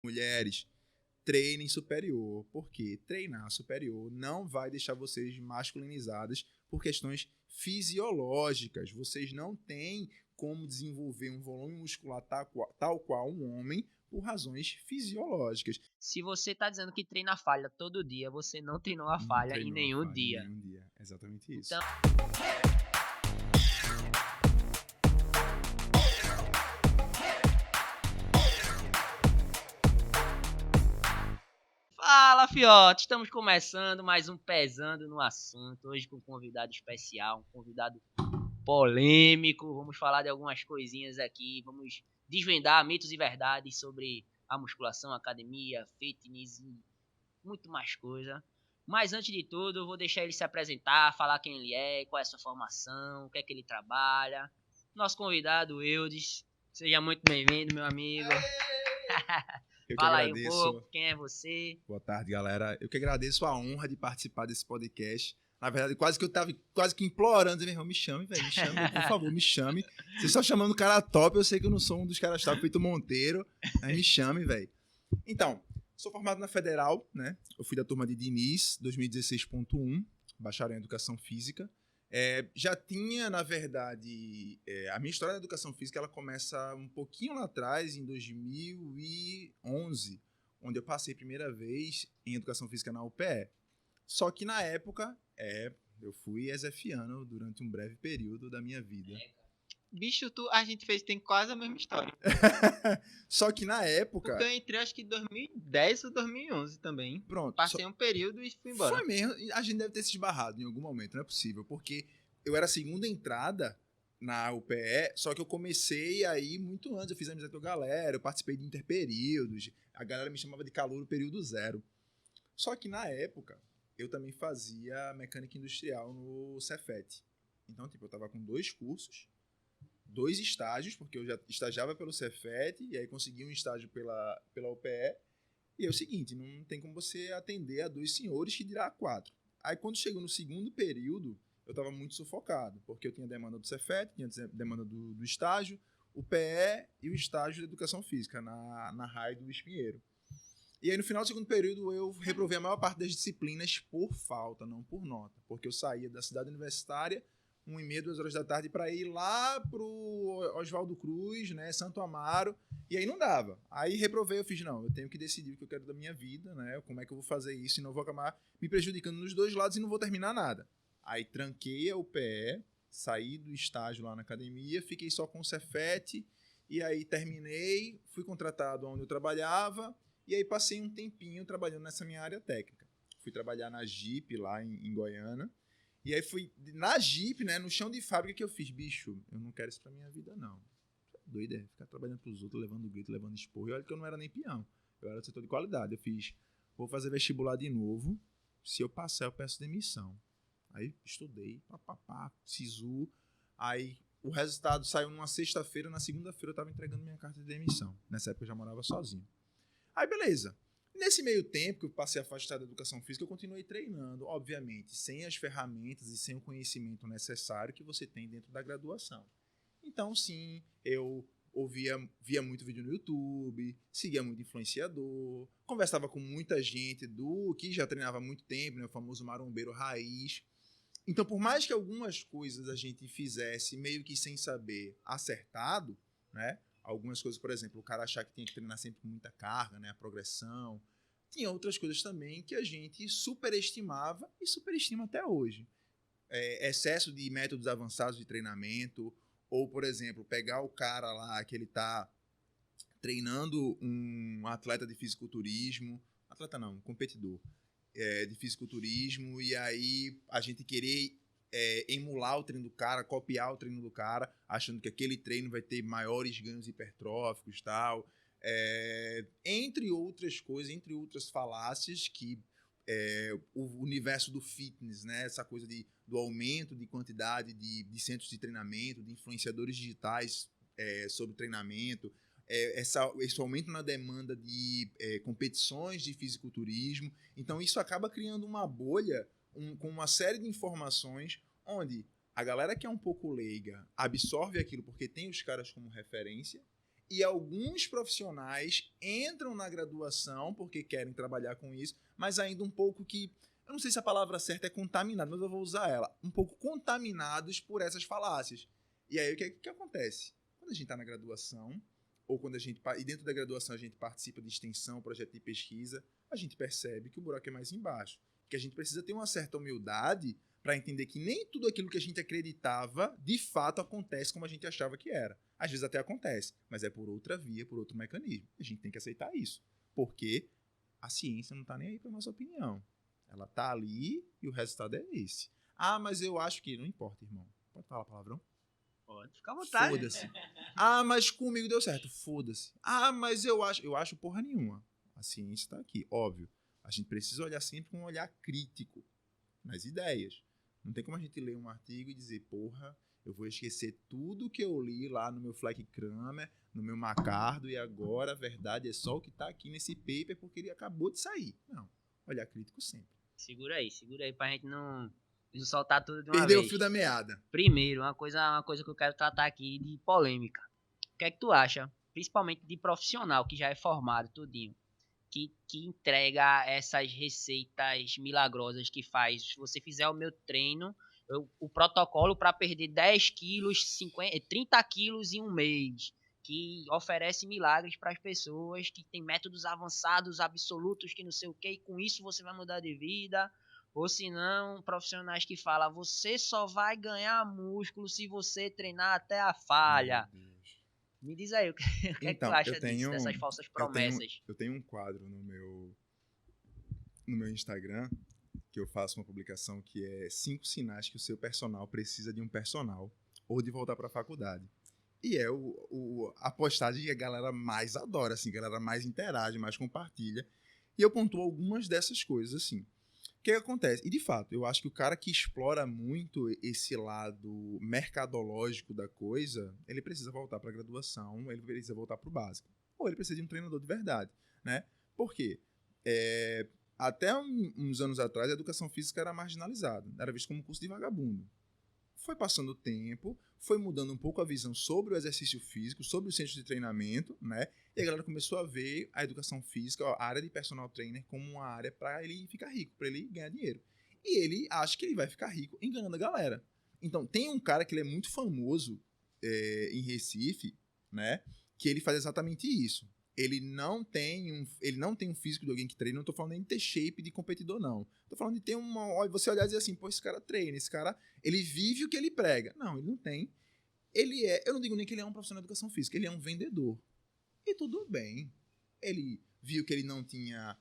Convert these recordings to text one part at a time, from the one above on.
Mulheres, treinem superior, porque treinar superior não vai deixar vocês masculinizadas por questões fisiológicas. Vocês não têm como desenvolver um volume muscular tal qual um homem por razões fisiológicas. Se você tá dizendo que treina a falha todo dia, você não treinou a Não falha em treinou a nenhum falha dia. Em nenhum dia. Exatamente isso. Então, fala, fiote! Estamos começando mais um Pesando no Assunto. Hoje com um convidado especial, um convidado polêmico. Vamos falar de algumas coisinhas aqui. Vamos desvendar mitos e verdades sobre a musculação, academia, fitness e muito mais coisa. Mas antes de tudo, eu vou deixar ele se apresentar, falar quem ele é, qual é a sua formação, o que é que ele trabalha. Nosso convidado, Eudes. Seja muito bem-vindo, meu amigo. Eu que Fala aí um agradeço. pouco, quem é você? Boa tarde, galera. Eu que agradeço a honra de participar desse podcast. Na verdade, quase que eu tava implorando, meu irmão, me chame, velho, me chame, por favor, me chame. Você só chamando o cara top, eu sei que eu não sou um dos caras top, feito Monteiro, mas me chame, velho. Então, sou formado na Federal, né? Eu fui da turma de Diniz, 2016.1, bacharel em Educação Física. Já tinha, na verdade, a minha história da Educação Física, ela começa um pouquinho lá atrás, em 2011, onde eu passei a primeira vez em Educação Física na UPE. Só que na época, eu fui ex-fiano durante um breve período da minha vida. Bicho, a gente tem quase a mesma história. Só que na época... Porque eu entrei acho que em 2010 ou 2011 também. Pronto. Passei um período e fui embora. Foi mesmo. A gente deve ter se esbarrado em algum momento, não é possível. Porque eu era a segunda entrada na UPE, só que eu comecei aí muito antes. Eu fiz amizade com a galera, eu participei de interperíodos. A galera me chamava de calouro período zero. Só que na época, eu também fazia mecânica industrial no Cefet. Então, tipo, eu tava com 2 cursos, 2 estágios, porque eu já estagiava pelo Cefet, e aí consegui um estágio pela UPE. E é o seguinte, não tem como você atender a 2 senhores que dirá a 4. Aí quando chegou no segundo período, eu estava muito sufocado, porque eu tinha demanda do Cefet, tinha demanda do estágio, o PE e o estágio de Educação Física na RAI do Luiz Pinheiro. E aí no final do segundo período eu reprovei a maior parte das disciplinas por falta, não por nota, porque eu saía da cidade universitária 1h30, 2 horas da tarde para ir lá pro Oswaldo Cruz, né, Santo Amaro, e aí não dava. Aí reprovei, eu fiz, não, eu tenho que decidir o que eu quero da minha vida, né, como é que eu vou fazer isso, e não vou acabar me prejudicando nos 2 lados e não vou terminar nada. Aí tranquei a UPE, saí do estágio lá na academia, fiquei só com o Cefet, e aí terminei, fui contratado onde eu trabalhava, e aí passei um tempinho trabalhando nessa minha área técnica. Fui trabalhar na Jeep lá em Goiânia. E aí fui na Jeep, né, no chão de fábrica, que eu fiz, bicho, eu não quero isso pra minha vida, não. Doido, ficar trabalhando pros outros, levando grito, levando esporro. E olha que eu não era nem peão, eu era do setor de qualidade. Eu fiz, vou fazer vestibular de novo, se eu passar eu peço demissão. Aí estudei, SISU, aí o resultado saiu numa sexta-feira, na segunda-feira eu tava entregando minha carta de demissão. Nessa época eu já morava sozinho. Aí beleza. Nesse meio tempo que eu passei afastado da educação física, eu continuei treinando, obviamente, sem as ferramentas e sem o conhecimento necessário que você tem dentro da graduação. Então, sim, eu via muito vídeo no YouTube, seguia muito influenciador, conversava com muita gente que já treinava há muito tempo, né, o famoso marombeiro raiz. Então, por mais que algumas coisas a gente fizesse meio que sem saber acertado, né? Algumas coisas, por exemplo, o cara achar que tinha que treinar sempre com muita carga, né? A progressão. Tinha outras coisas também que a gente superestimava e superestima até hoje. Excesso de métodos avançados de treinamento, ou, por exemplo, pegar o cara lá que ele tá treinando um atleta de fisiculturismo, um competidor de fisiculturismo, e aí a gente querer emular o treino do cara, copiar o treino do cara, achando que aquele treino vai ter maiores ganhos hipertróficos e tal. Entre outras coisas, entre outras falácias que o universo do fitness, né, essa coisa do aumento de quantidade de centros de treinamento, de influenciadores digitais sobre treinamento, esse aumento na demanda de competições de fisiculturismo. Então isso acaba criando uma bolha com uma série de informações onde a galera que é um pouco leiga absorve aquilo porque tem os caras como referência E alguns profissionais entram na graduação porque querem trabalhar com isso, mas ainda um pouco que, eu não sei se a palavra certa é contaminado, mas eu vou usar ela, um pouco contaminados por essas falácias. E aí o que acontece? Quando a gente está na graduação, ou quando e dentro da graduação a gente participa de extensão, projeto de pesquisa, a gente percebe que o buraco é mais embaixo. Que a gente precisa ter uma certa humildade para entender que nem tudo aquilo que a gente acreditava, de fato acontece como a gente achava que era. Às vezes até acontece, mas é por outra via, por outro mecanismo. A gente tem que aceitar isso, porque a ciência não está nem aí para nossa opinião. Ela está ali e o resultado é esse. Ah, mas eu acho que... Não importa, irmão. Pode falar palavrão? Pode ficar à vontade. Foda-se. Ah, mas comigo deu certo. Foda-se. Ah, mas eu acho... Eu acho porra nenhuma. A ciência está aqui, óbvio. A gente precisa olhar sempre com um olhar crítico nas ideias. Não tem como a gente ler um artigo e dizer, porra, eu vou esquecer tudo que eu li lá no meu Fleck Kramer, no meu Macardo, e agora a verdade é só o que está aqui nesse paper porque ele acabou de sair. Não. Olhar crítico sempre. Segura aí pra gente não soltar tudo de uma Perdeu vez. o fio da meada. Primeiro, uma coisa que eu quero tratar aqui de polêmica. O que é que tu acha, principalmente de profissional que já é formado, tudinho, que entrega essas receitas milagrosas que faz? Se você fizer o meu treino, o protocolo para perder 10 quilos, 30 quilos em um mês, que oferece milagres para as pessoas, que tem métodos avançados, absolutos, que não sei o que, e com isso você vai mudar de vida. Ou se não, profissionais que falam, você só vai ganhar músculo se você treinar até a falha. Me diz aí, o que é que tu acha disso, dessas falsas promessas? Eu tenho um quadro no meu Instagram, que eu faço uma publicação que é 5 sinais que o seu personal precisa de um personal ou de voltar para a faculdade. E é a postagem que a galera mais adora, assim, a galera mais interage, mais compartilha. E eu pontuo algumas dessas coisas, assim. O que acontece? E, de fato, eu acho que o cara que explora muito esse lado mercadológico da coisa, ele precisa voltar para a graduação, ele precisa voltar para o básico. Ou ele precisa de um treinador de verdade, né? Por quê? Até uns anos atrás, a educação física era marginalizada. Era visto como um curso de vagabundo. Foi passando o tempo, foi mudando um pouco a visão sobre o exercício físico, sobre os centros de treinamento, né? E a galera começou a ver a educação física, a área de personal trainer, como uma área para ele ficar rico, para ele ganhar dinheiro. E ele acha que ele vai ficar rico enganando a galera. Então, tem um cara que ele é muito famoso em Recife, né? Que ele faz exatamente isso. Ele não tem um físico de alguém que treina. Não tô falando nem de ter shape de competidor, não. Tô falando de ter você olhar e dizer assim, pô, esse cara treina, esse cara, ele vive o que ele prega. Não, ele não tem. Eu não digo nem que ele é um profissional de educação física, ele é um vendedor. E tudo bem. Ele viu que ele não tinha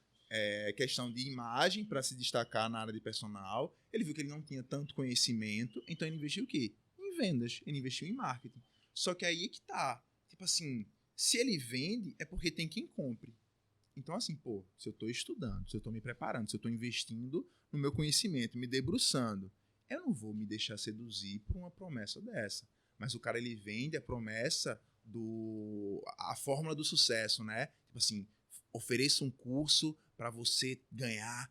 questão de imagem para se destacar na área de personal. Ele viu que ele não tinha tanto conhecimento. Então ele investiu o quê? Em vendas. Ele investiu em marketing. Só que aí que tá. Tipo assim, se ele vende, é porque tem quem compre. Então, assim, pô, se eu tô estudando, se eu tô me preparando, se eu tô investindo no meu conhecimento, me debruçando, eu não vou me deixar seduzir por uma promessa dessa. Mas o cara, ele vende a promessa a fórmula do sucesso, né? Tipo assim, ofereça um curso para você ganhar,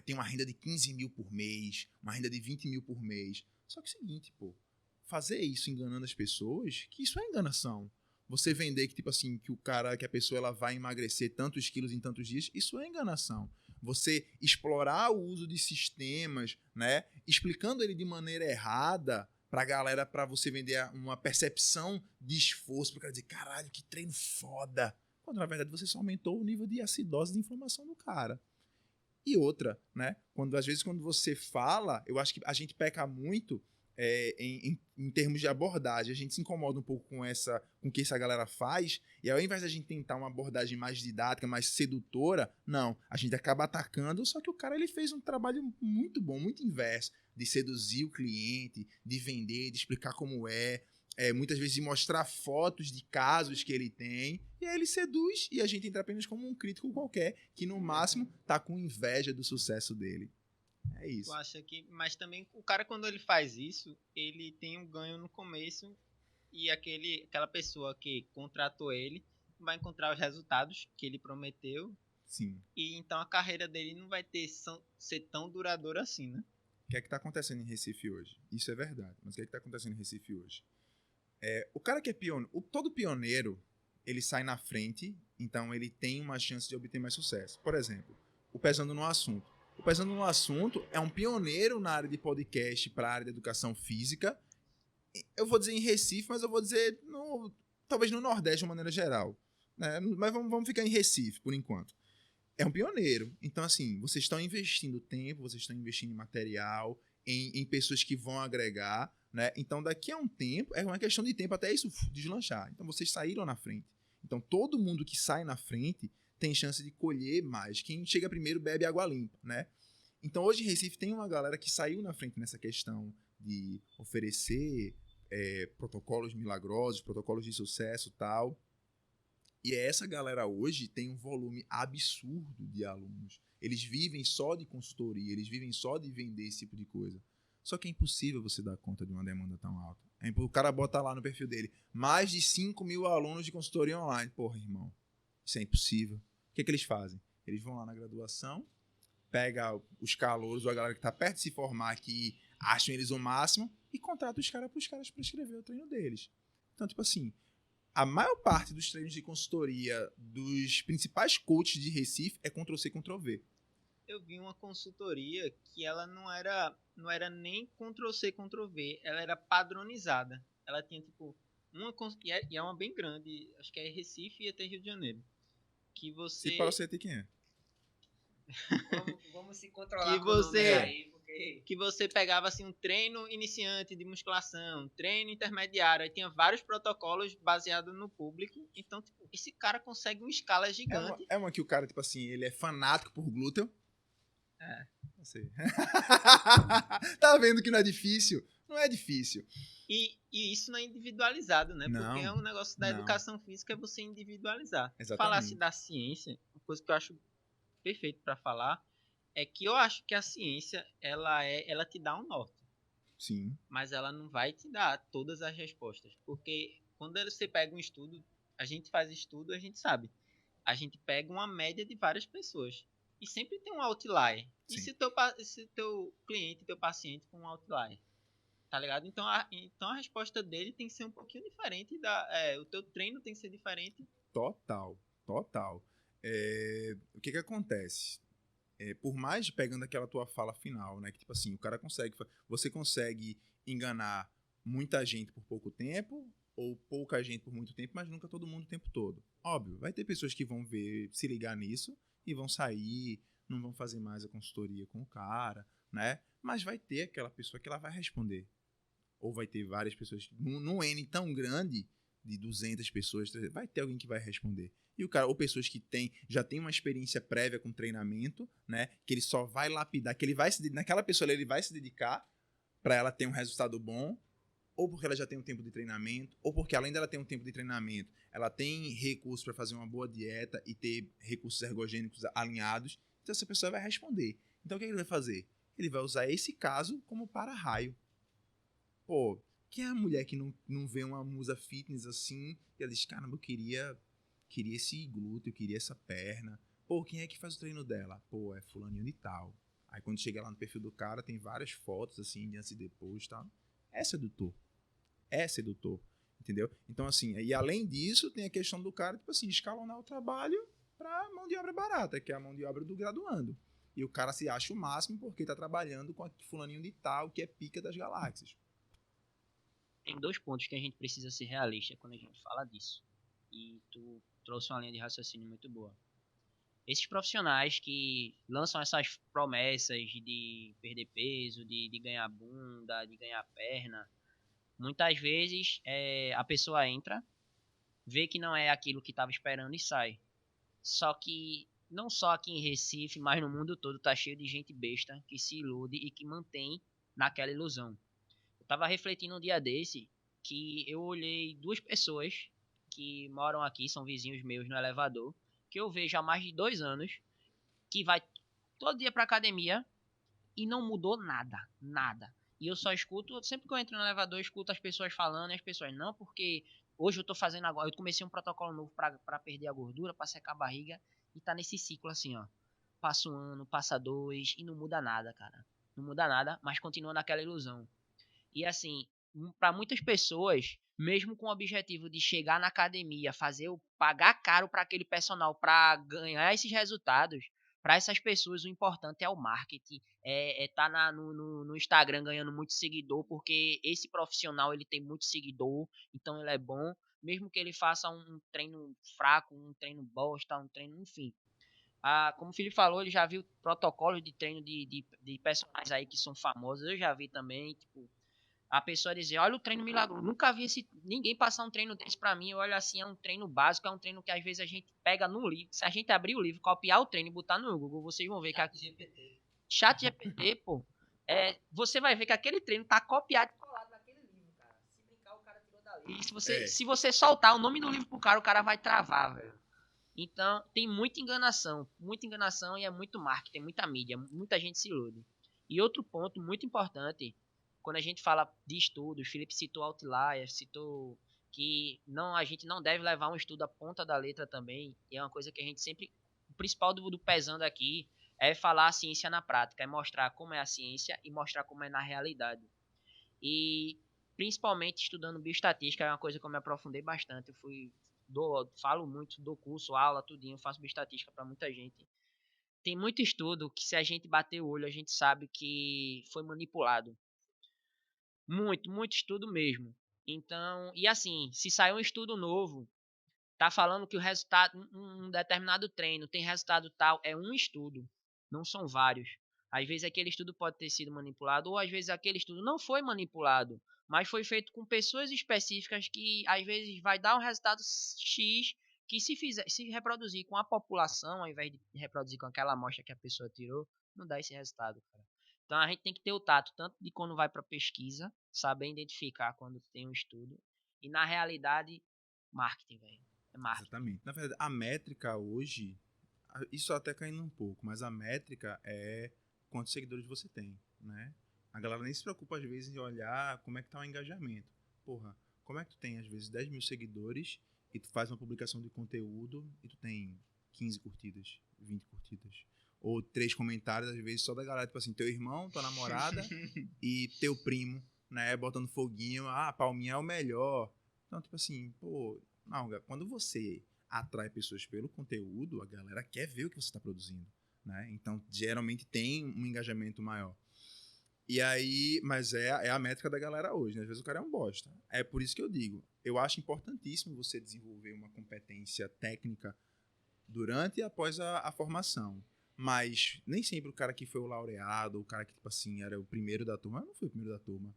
tem uma renda de 15 mil por mês, uma renda de 20 mil por mês. Só que é o seguinte, pô, fazer isso enganando as pessoas, que isso é enganação. Você vender que, tipo assim, que a pessoa ela vai emagrecer tantos quilos em tantos dias, isso é enganação. Você explorar o uso de sistemas, né? Explicando ele de maneira errada pra galera, pra você vender uma percepção de esforço, pro cara dizer, caralho, que treino foda. Quando, na verdade, você só aumentou o nível de acidose de inflamação do cara. E outra, né? Às vezes, quando você fala, eu acho que a gente peca muito em termos de abordagem. A gente se incomoda um pouco com o que essa galera faz, e ao invés de a gente tentar uma abordagem mais didática, mais sedutora, não, a gente acaba atacando, só que o cara ele fez um trabalho muito bom, muito inverso, de seduzir o cliente, de vender, de explicar como muitas vezes de mostrar fotos de casos que ele tem, e aí ele seduz, e a gente entra apenas como um crítico qualquer, que no máximo tá com inveja do sucesso dele. É isso. Eu acho que, mas também o cara, quando ele faz isso, ele tem um ganho no começo e aquela pessoa que contratou ele vai encontrar os resultados que ele prometeu. Sim. E então a carreira dele não vai ser tão duradoura assim, né? O que é que tá acontecendo em Recife hoje? Isso é verdade, mas o que é que tá acontecendo em Recife hoje? O cara que é pioneiro, todo pioneiro, ele sai na frente, então ele tem uma chance de obter mais sucesso. Por exemplo, o Pesando no Assunto. O Pesando no Assunto é um pioneiro na área de podcast para a área de educação física. Eu vou dizer em Recife, mas eu vou dizer talvez no Nordeste de uma maneira geral, né? Mas vamos ficar em Recife por enquanto. É um pioneiro. Então, assim, vocês estão investindo tempo, vocês estão investindo em material, em pessoas que vão agregar, né? Então, daqui a um tempo, é uma questão de tempo até isso deslanchar. Então, vocês saíram na frente. Então, todo mundo que sai na frente tem chance de colher mais. Quem chega primeiro bebe água limpa, né? Então, hoje em Recife tem uma galera que saiu na frente nessa questão de oferecer protocolos milagrosos, protocolos de sucesso e tal. E essa galera hoje tem um volume absurdo de alunos. Eles vivem só de consultoria, eles vivem só de vender esse tipo de coisa. Só que é impossível você dar conta de uma demanda tão alta. O cara bota lá no perfil dele, mais de 5 mil alunos de consultoria online. Porra, irmão, isso é impossível. O que é que eles fazem? Eles vão lá na graduação, pega os calouros ou a galera que está perto de se formar, que acham eles o máximo, e contrata os caras para os caras prescrever o treino deles. Então, tipo assim, a maior parte dos treinos de consultoria dos principais coaches de Recife é Ctrl-C, Ctrl-V. Eu vi uma consultoria que ela não era nem Ctrl-C, Ctrl-V, ela era padronizada. Ela tinha, tipo, e é uma bem grande, acho que é Recife e até Rio de Janeiro. Que você... Se para você ter quem é. Vamos se controlar que com o nome você, aí, porque... que você pegava assim um treino iniciante de musculação, treino intermediário, aí tinha vários protocolos baseados no público. Então, tipo, esse cara consegue uma escala gigante. É uma que o cara, tipo assim, ele é fanático por glúteo. É. Não sei. Tá vendo que não é difícil? Não é difícil. E isso não é individualizado, né? Não, porque é um negócio da não. educação física é você individualizar. Exatamente. Falasse da ciência, uma coisa que eu acho perfeito para falar é que eu acho que a ciência ela te dá um norte, Sim. mas ela não vai te dar todas as respostas, porque quando você pega um estudo, a gente faz estudo, a gente sabe, a gente pega uma média de várias pessoas e sempre tem um outlier. E Sim. se teu cliente, teu paciente for um outlier, tá ligado? Então a resposta dele tem que ser um pouquinho diferente o teu treino tem que ser diferente. Total. O que acontece? Por mais pegando aquela tua fala final, né? Que tipo assim, você consegue enganar muita gente por pouco tempo ou pouca gente por muito tempo, mas nunca todo mundo o tempo todo. Óbvio, vai ter pessoas que vão se ligar nisso e vão sair, não vão fazer mais a consultoria com o cara, né? Mas vai ter aquela pessoa que ela vai responder. Ou vai ter várias pessoas, num N tão grande, de 200 pessoas, vai ter alguém que vai responder. E o cara, ou pessoas que já tem uma experiência prévia com treinamento, né? Que ele só vai lapidar, que ele vai naquela pessoa ele vai se dedicar para ela ter um resultado bom, ou porque ela já tem um tempo de treinamento, ou porque além dela ter um tempo de treinamento, ela tem recursos para fazer uma boa dieta e ter recursos ergogênicos alinhados. Então essa pessoa vai responder. Então o que ele vai fazer? Ele vai usar esse caso como para-raio. Pô, quem é a mulher que não vê uma musa fitness assim e ela diz, caramba, eu queria esse glúteo, eu queria essa perna. Pô, quem é que faz o treino dela? Pô, é fulaninho de tal. Aí quando chega lá no perfil do cara, tem várias fotos assim, de antes e depois e tal. É sedutor. Entendeu? Então assim, e além disso, tem a questão do cara, tipo assim, escalonar o trabalho pra mão de obra barata, que é a mão de obra do graduando. E o cara se acha o máximo porque tá trabalhando com fulaninho de tal, que é pica das galáxias. Tem 2 pontos que a gente precisa ser realista quando a gente fala disso. E tu trouxe uma linha de raciocínio muito boa. Esses profissionais que lançam essas promessas de perder peso, de ganhar bunda, de ganhar perna, muitas vezes a pessoa entra, vê que não é aquilo que estava esperando e sai. Só que não só aqui em Recife, mas no mundo todo tá cheio de gente besta que se ilude e que mantém naquela ilusão. Eu tava refletindo um dia desse que eu olhei 2 pessoas que moram aqui, são vizinhos meus no elevador, que eu vejo há mais de 2 anos, que vai todo dia pra academia e não mudou nada. E eu só escuto, sempre que eu entro no elevador, eu escuto as pessoas falando, e as pessoas, não, porque hoje eu tô fazendo agora, eu comecei um protocolo novo pra perder a gordura, pra secar a barriga, e tá nesse ciclo assim, ó. Passa 1 ano, passa 2, e não muda nada, cara. Não muda nada, mas continua naquela ilusão. E assim, para muitas pessoas, mesmo com o objetivo de chegar na academia, pagar caro para aquele personal para ganhar esses resultados, para essas pessoas o importante é o marketing, tá no Instagram ganhando muito seguidor, porque esse profissional ele tem muito seguidor, então ele é bom, mesmo que ele faça um treino fraco, um treino bosta, um treino, enfim. Como o Felipe falou, ele já viu protocolos de treino de personagens aí que são famosos, eu já vi também, tipo, a pessoa dizer, olha o treino milagroso. Nunca vi ninguém passar um treino desse pra mim. Olha assim, é um treino básico, é um treino que às vezes a gente pega no livro. Se a gente abrir o livro, copiar o treino e botar no Google, vocês vão ver Chat GPT, pô. Você vai ver que aquele treino tá copiado e colado naquele livro, cara. Se brincar, o cara tirou dali. E se você soltar o nome do livro pro cara, o cara vai travar, velho. Então, tem muita enganação e é muito marketing, muita mídia, muita gente se ilude. E outro ponto muito importante, quando a gente fala de estudos, Felipe citou Outlier, citou que a gente não deve levar um estudo à ponta da letra também, e é uma coisa que a gente sempre, o principal do pesando aqui é falar a ciência na prática, é mostrar como é a ciência e mostrar como é na realidade. E principalmente estudando bioestatística, é uma coisa que eu me aprofundei bastante, falo muito, dou curso, aula, tudinho, faço bioestatística para muita gente. Tem muito estudo que se a gente bater o olho, a gente sabe que foi manipulado. Muito estudo mesmo. Então, e assim, se sair um estudo novo, tá falando que o resultado, um determinado treino tem resultado tal, é um estudo, não são vários. Às vezes aquele estudo pode ter sido manipulado, ou às vezes aquele estudo não foi manipulado, mas foi feito com pessoas específicas que às vezes vai dar um resultado X, que se reproduzir com a população, ao invés de reproduzir com aquela amostra que a pessoa tirou, não dá esse resultado, cara. Então a gente tem que ter o tato, tanto de quando vai para pesquisa, saber identificar quando tem um estudo, e na realidade, marketing, velho. É marketing. Exatamente. Na verdade, a métrica hoje, isso até caindo um pouco, mas a métrica é quantos seguidores você tem, né? A galera nem se preocupa, às vezes, em olhar como é que tá o engajamento. Porra, como é que tu tem, às vezes, 10 mil seguidores e tu faz uma publicação de conteúdo e tu tem 15 curtidas, 20 curtidas. Ou 3 comentários, às vezes, só da galera, tipo assim, teu irmão, tua namorada e teu primo, né? Botando foguinho, Palminha é o melhor. Então, tipo assim, pô, não, quando você atrai pessoas pelo conteúdo, a galera quer ver o que você está produzindo, né? Então, geralmente tem um engajamento maior. E aí, mas é a métrica da galera hoje, né? Às vezes o cara é um bosta. É por isso que eu digo, eu acho importantíssimo você desenvolver uma competência técnica durante e após a formação. Mas nem sempre o cara que foi o laureado, o cara que, tipo assim, era o primeiro da turma, não foi o primeiro da turma.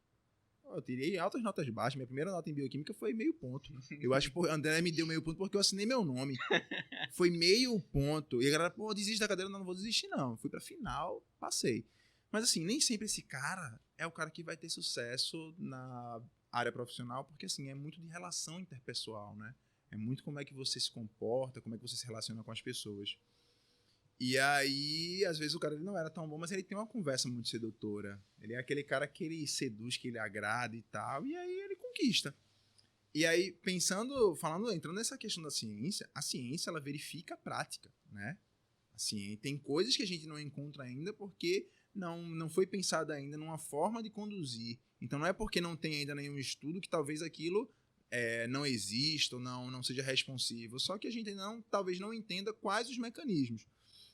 Eu tirei altas notas baixas. Minha primeira nota em bioquímica foi meio ponto. Eu acho que o André me deu meio ponto porque eu assinei meu nome. Foi meio ponto. E a galera, pô, desiste da cadeira. Não vou desistir, não. Fui pra final, passei. Mas assim, nem sempre esse cara é o cara que vai ter sucesso na área profissional, porque assim, é muito de relação interpessoal, né? É muito como é que você se comporta, como é que você se relaciona com as pessoas. E aí, às vezes o cara ele não era tão bom, mas ele tem uma conversa muito sedutora. Ele é aquele cara que ele seduz, que ele agrada e tal, e aí ele conquista. E aí, entrando nessa questão da ciência, a ciência ela verifica a prática, né? Assim, tem coisas que a gente não encontra ainda porque não foi pensada ainda numa forma de conduzir. Então não é porque não tem ainda nenhum estudo que talvez aquilo não exista ou não seja responsivo. Só que a gente talvez não entenda quais os mecanismos.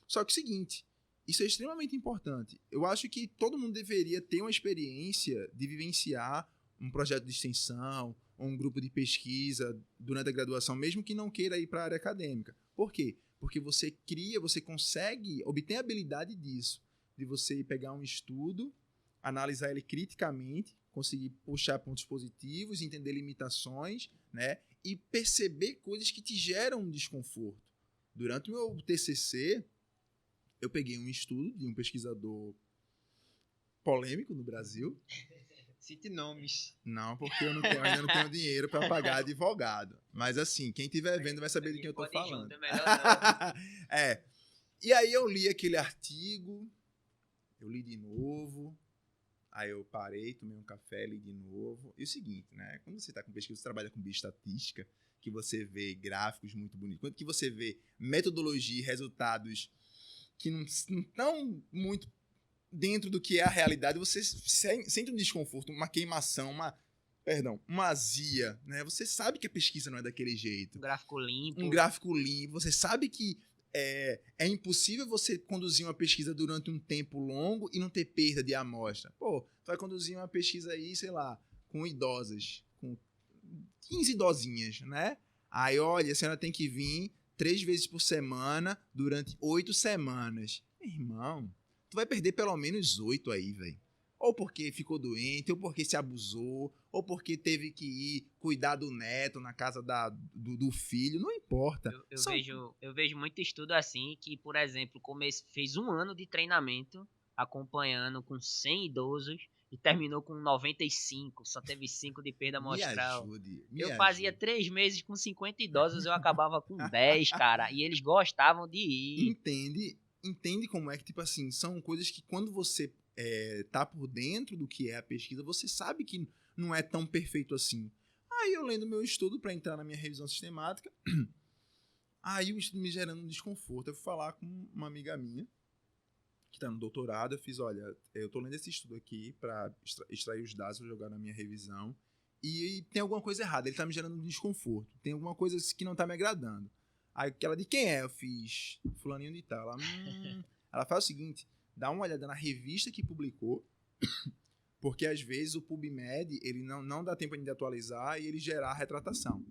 Só que é o seguinte, isso é extremamente importante. Eu acho que todo mundo deveria ter uma experiência de vivenciar um projeto de extensão ou um grupo de pesquisa durante a graduação, mesmo que não queira ir para a área acadêmica. Por quê? Porque você consegue obter a habilidade disso, de você pegar um estudo, analisar ele criticamente, conseguir puxar pontos positivos, entender limitações, né? E perceber coisas que te geram um desconforto. Durante o meu TCC, eu peguei um estudo de um pesquisador polêmico no Brasil. Cite nomes. Não, porque ainda não tenho dinheiro para pagar advogado. Mas assim, quem estiver vendo vai saber de quem eu tô falando. Junto, é melhor não. E aí eu li aquele artigo, eu li de novo, aí eu parei, tomei um café, li de novo. E o seguinte, né? Quando você está com pesquisa, você trabalha com bioestatística, que você vê gráficos muito bonitos, quando que você vê metodologia e resultados que não estão muito dentro do que é a realidade, você sente um desconforto, uma queimação, uma azia, né? Você sabe que a pesquisa não é daquele jeito. Um gráfico limpo. Um gráfico limpo. Você sabe que é impossível você conduzir uma pesquisa durante um tempo longo e não ter perda de amostra. Pô, tu vai conduzir uma pesquisa aí, sei lá, com idosas, com 15 idosinhas, né? Aí, olha, a senhora tem que vir 3 vezes por semana durante 8 semanas. Irmão, tu vai perder pelo menos 8 aí, velho. Ou porque ficou doente, ou porque se abusou, ou porque teve que ir cuidar do neto na casa do filho, não importa. Eu vejo muito estudo assim, que, por exemplo, fez 1 ano de treinamento acompanhando com 100 idosos e terminou com 95, só teve 5 de perda amostral. Eu fazia 3 meses com 50 idosos, eu acabava com 10, cara, e eles gostavam de ir. Entende como é que, tipo assim, são coisas que quando você tá por dentro do que é a pesquisa, você sabe que não é tão perfeito assim. Aí eu lendo meu estudo para entrar na minha revisão sistemática, aí o estudo me gerando um desconforto. Eu fui falar com uma amiga minha, que tá no doutorado, eu fiz, olha, eu tô lendo esse estudo aqui para extrair os dados para jogar na minha revisão, e tem alguma coisa errada, ele tá me gerando um desconforto, tem alguma coisa que não tá me agradando. Aí ela, de quem é? Eu fiz, fulaninho de tal. Ela faz o seguinte, dá uma olhada na revista que publicou, porque às vezes o PubMed, ele não dá tempo ainda de atualizar e ele gerar a retratação.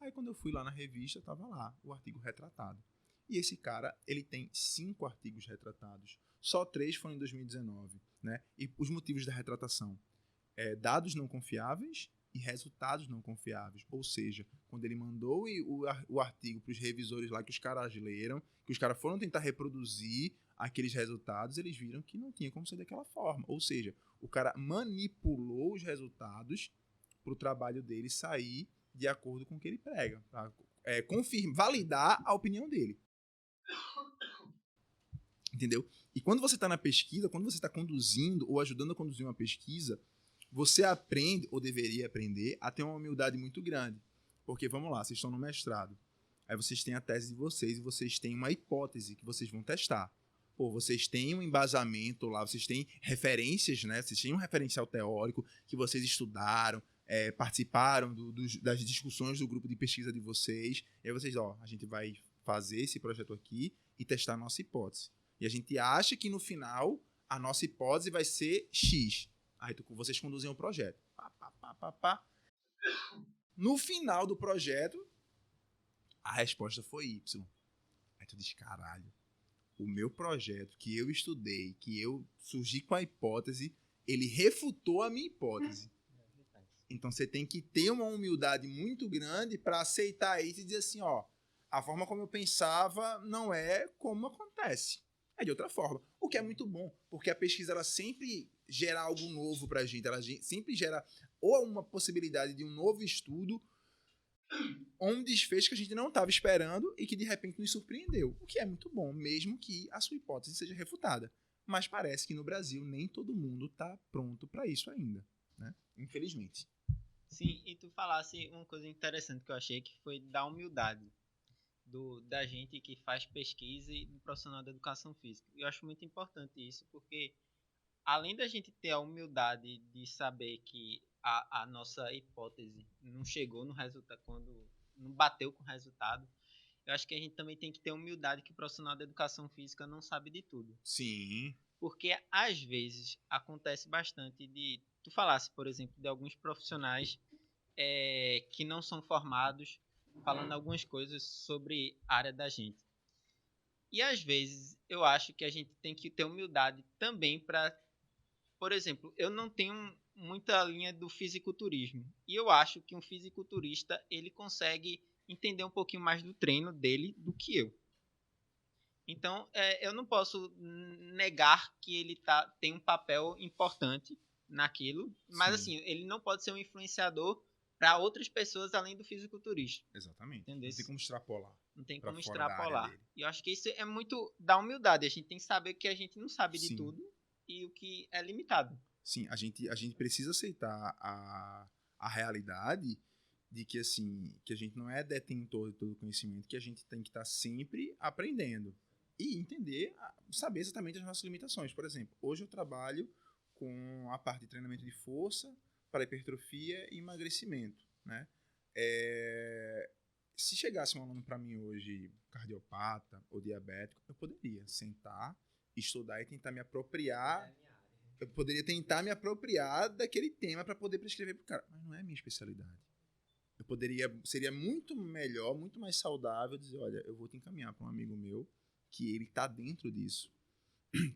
Aí quando eu fui lá na revista, tava lá o artigo retratado. E esse cara, ele tem 5 artigos retratados. Só 3 foram em 2019, né? E os motivos da retratação? Dados não confiáveis e resultados não confiáveis. Ou seja, quando ele mandou o artigo para os revisores lá que os caras leram, que os caras foram tentar reproduzir aqueles resultados, eles viram que não tinha como ser daquela forma. Ou seja, o cara manipulou os resultados para o trabalho dele sair de acordo com o que ele prega, para validar a opinião dele. Entendeu? E quando você está na pesquisa, quando você está conduzindo ou ajudando a conduzir uma pesquisa, você aprende, ou deveria aprender, a ter uma humildade muito grande. Porque, vamos lá, vocês estão no mestrado. Aí vocês têm a tese de vocês e vocês têm uma hipótese que vocês vão testar. Pô, vocês têm um embasamento lá, vocês têm referências, né? Vocês têm um referencial teórico que vocês estudaram, participaram das discussões do grupo de pesquisa de vocês. E aí vocês, a gente vai fazer esse projeto aqui e testar a nossa hipótese. E a gente acha que no final a nossa hipótese vai ser X. Aí vocês conduzem o projeto. No final do projeto, a resposta foi Y. Aí tu diz, caralho, o meu projeto que eu estudei, que eu surgi com a hipótese, ele refutou a minha hipótese. Então você tem que ter uma humildade muito grande para aceitar isso e dizer assim, a forma como eu pensava não é como acontece. É de outra forma. O que é muito bom, porque a pesquisa ela sempre gera algo novo pra gente. Ela sempre gera ou uma possibilidade de um novo estudo ou um desfecho que a gente não estava esperando e que de repente nos surpreendeu. O que é muito bom, mesmo que a sua hipótese seja refutada. Mas parece que no Brasil nem todo mundo está pronto para isso ainda, né? Infelizmente. Sim, e tu falasse uma coisa interessante que eu achei, que foi da humildade da gente que faz pesquisa e do profissional da educação física. Eu acho muito importante isso, porque além da gente ter a humildade de saber que a nossa hipótese não chegou no resultado, quando não bateu com o resultado, eu acho que a gente também tem que ter humildade que o profissional da educação física não sabe de tudo. Sim. Porque às vezes acontece bastante de... Tu falasse, por exemplo, de alguns profissionais que não são formados, falando algumas coisas sobre a área da gente. E às vezes eu acho que a gente tem que ter humildade também para... Por exemplo, eu não tenho muita linha do fisiculturismo. E eu acho que um fisiculturista, ele consegue entender um pouquinho mais do treino dele do que eu. Então, eu não posso negar que ele tem um papel importante naquilo. Mas, assim, ele não pode ser um influenciador para outras pessoas além do fisiculturista. Exatamente. Entendeu? Não tem como extrapolar. Não tem como extrapolar. E eu acho que isso é muito da humildade. A gente tem que saber que a gente não sabe de tudo e o que é limitado. Sim, a gente precisa aceitar a realidade de que, assim, que a gente não é detentor de todo o conhecimento, que a gente tem que estar sempre aprendendo e entender, saber exatamente as nossas limitações. Por exemplo, hoje eu trabalho com a parte de treinamento de força, para hipertrofia e emagrecimento, né? Se chegasse um aluno para mim hoje, cardiopata ou diabético, eu poderia sentar, estudar e tentar me apropriar. Eu poderia tentar me apropriar daquele tema para poder prescrever para o cara. Mas não é minha especialidade. Seria muito melhor, muito mais saudável dizer, olha, eu vou te encaminhar para um amigo meu que ele está dentro disso,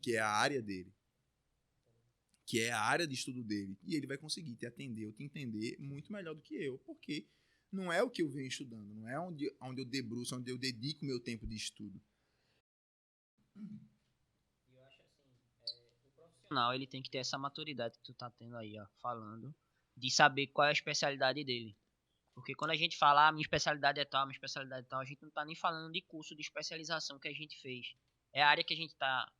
que é a área dele, que é a área de estudo dele, e ele vai conseguir te atender ou te entender muito melhor do que eu, porque não é o que eu venho estudando, não é onde eu debruço, onde eu dedico meu tempo de estudo. Eu acho assim, o profissional ele tem que ter essa maturidade que tu tá tendo aí, ó, falando, de saber qual é a especialidade dele. Porque quando a gente fala, minha especialidade é tal, minha especialidade é tal, a gente não tá nem falando de curso de especialização que a gente fez. É a área que a gente tá,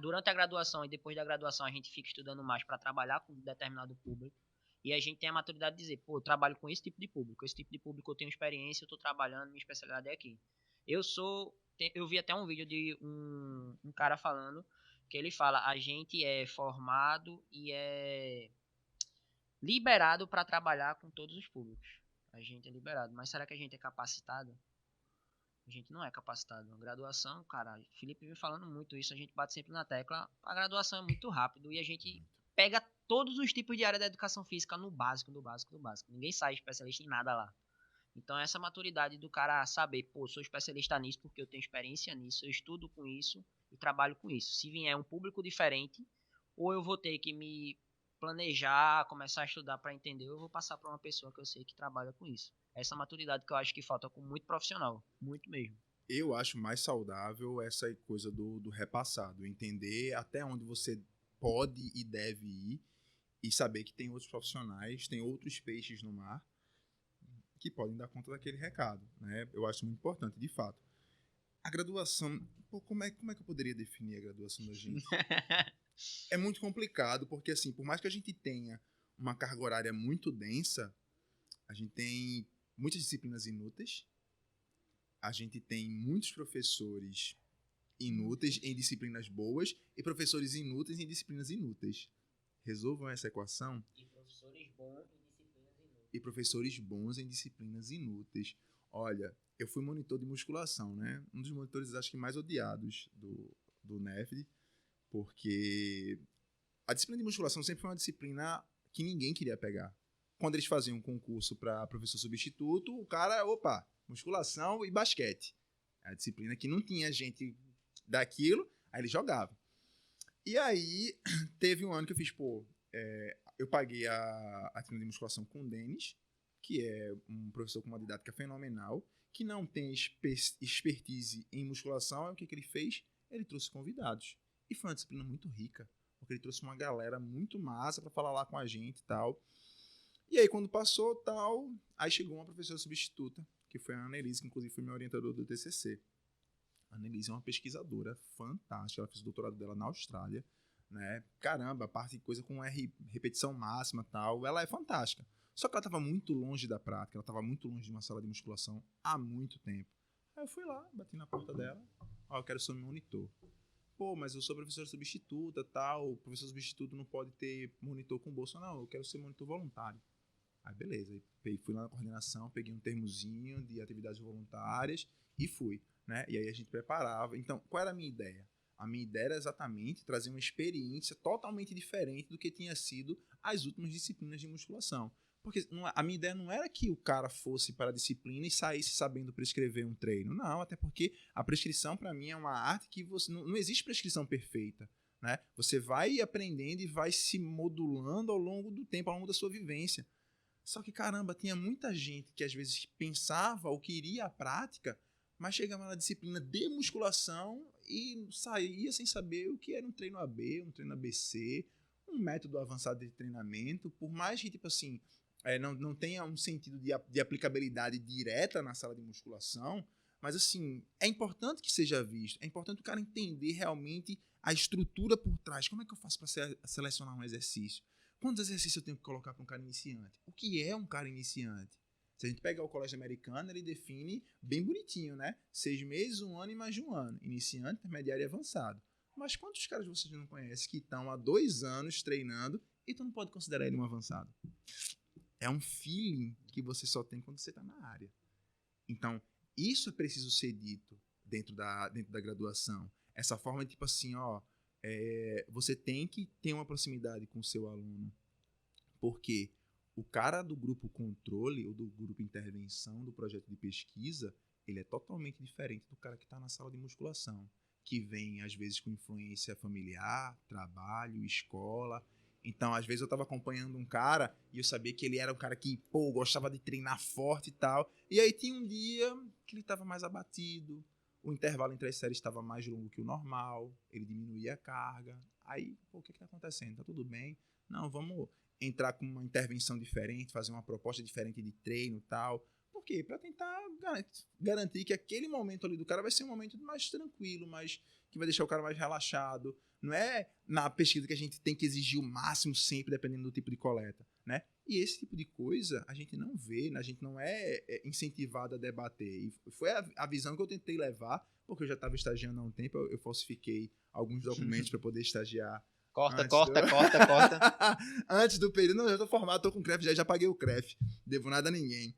durante a graduação e depois da graduação, a gente fica estudando mais para trabalhar com um determinado público. E a gente tem a maturidade de dizer, pô, eu trabalho com esse tipo de público eu tenho experiência, eu tô trabalhando, minha especialidade é aqui. Eu vi até um vídeo de um cara falando, que ele fala, a gente é formado e é liberado para trabalhar com todos os públicos. A gente é liberado, mas será que a gente é capacitado? A gente não é capacitado. A graduação, cara, Felipe vem falando muito isso, a gente bate sempre na tecla, a graduação é muito rápido e a gente pega todos os tipos de área da educação física no básico, no básico, no básico. Ninguém sai especialista em nada lá. Então essa maturidade do cara saber, pô, sou especialista nisso porque eu tenho experiência nisso, eu estudo com isso e trabalho com isso. Se vier um público diferente, ou eu vou ter que me planejar, começar a estudar para entender, ou eu vou passar para uma pessoa que eu sei que trabalha com isso. Essa maturidade que eu acho que falta com muito profissional, muito mesmo. Eu acho mais saudável essa coisa do repassado, entender até onde você pode e deve ir e saber que tem outros profissionais, tem outros peixes no mar que podem dar conta daquele recado, né? Eu acho muito importante, de fato. A graduação, pô, como é que eu poderia definir a graduação da gente? É muito complicado, porque assim, por mais que a gente tenha uma carga horária muito densa, a gente tem muitas disciplinas inúteis, a gente tem muitos professores inúteis em disciplinas boas e professores inúteis em disciplinas inúteis. Resolvam essa equação. E professores bons em disciplinas inúteis. Olha, eu fui monitor de musculação, né? Um dos monitores, acho que mais odiados do NEFD, porque a disciplina de musculação sempre foi uma disciplina que ninguém queria pegar. Quando eles faziam um concurso para professor substituto, o cara, opa, musculação e basquete. A disciplina que não tinha gente daquilo, aí eles jogavam. E aí, teve um ano que eu fiz, eu paguei a disciplina de musculação com o Denis, que é um professor com uma didática fenomenal, que não tem expertise em musculação. O que ele fez? Ele trouxe convidados. E foi uma disciplina muito rica, porque ele trouxe uma galera muito massa para falar lá com a gente e tal. E aí, quando passou tal, aí chegou uma professora substituta, que foi a Annelise, que inclusive foi minha orientadora do TCC. A Annelise é uma pesquisadora fantástica, ela fez o doutorado dela na Austrália, né? Caramba, a parte de coisa com repetição máxima e tal, ela é fantástica. Só que ela estava muito longe da prática, ela estava muito longe de uma sala de musculação há muito tempo. Aí eu fui lá, bati na porta dela, eu quero ser meu monitor. Pô, mas eu sou professor substituta, tal, o professor substituto não pode ter monitor com bolsa, não, eu quero ser monitor voluntário. Aí beleza, fui lá na coordenação, peguei um termozinho de atividades voluntárias e fui, né? E aí a gente preparava. Então, qual era a minha ideia? A minha ideia era exatamente trazer uma experiência totalmente diferente do que tinha sido as últimas disciplinas de musculação. Porque a minha ideia não era que o cara fosse para a disciplina e saísse sabendo prescrever um treino. Não, até porque a prescrição para mim é uma arte que não existe prescrição perfeita, né? Você vai aprendendo e vai se modulando ao longo do tempo, ao longo da sua vivência. Só que, caramba, tinha muita gente que às vezes pensava ou queria a prática, mas chegava na disciplina de musculação e saía sem saber o que era um treino AB, um treino ABC, um método avançado de treinamento, por mais que, tipo assim, não tenha um sentido de aplicabilidade direta na sala de musculação, mas, assim, é importante que seja visto, é importante o cara entender realmente a estrutura por trás. Como é que eu faço para selecionar um exercício? Quantos exercícios eu tenho que colocar para um cara iniciante? O que é um cara iniciante? Se a gente pegar o colégio americano, ele define bem bonitinho, né? 6 meses, 1 ano e mais de 1 ano. Iniciante, intermediário e avançado. Mas quantos caras vocês não conhecem que estão há 2 anos treinando e tu não pode considerar ele um avançado. É um feeling que você só tem quando você está na área. Então, isso é preciso ser dito dentro da graduação. Essa forma de tipo assim, você tem que ter uma proximidade com o seu aluno. Porque o cara do grupo controle ou do grupo intervenção do projeto de pesquisa, ele é totalmente diferente do cara que está na sala de musculação, que vem, às vezes, com influência familiar, trabalho, escola. Então, às vezes, eu estava acompanhando um cara e eu sabia que ele era um cara que, gostava de treinar forte e tal. E aí tinha um dia que ele estava mais abatido, o intervalo entre as séries estava mais longo que o normal, ele diminuía a carga. Aí, o que está acontecendo? Tá tudo bem? Não, vamos entrar com uma intervenção diferente, fazer uma proposta diferente de treino e tal. Por quê? Para tentar garantir que aquele momento ali do cara vai ser um momento mais tranquilo, que vai deixar o cara mais relaxado. Não é na pesquisa que a gente tem que exigir o máximo sempre, dependendo do tipo de coleta, né? E esse tipo de coisa a gente não vê, né? A gente não é incentivado a debater. E foi a visão que eu tentei levar, porque eu já estava estagiando há um tempo, eu falsifiquei alguns documentos para poder estagiar. Corta. Antes do período, não, eu já tô formado, tô com CREF, já paguei o CREF, devo nada a ninguém.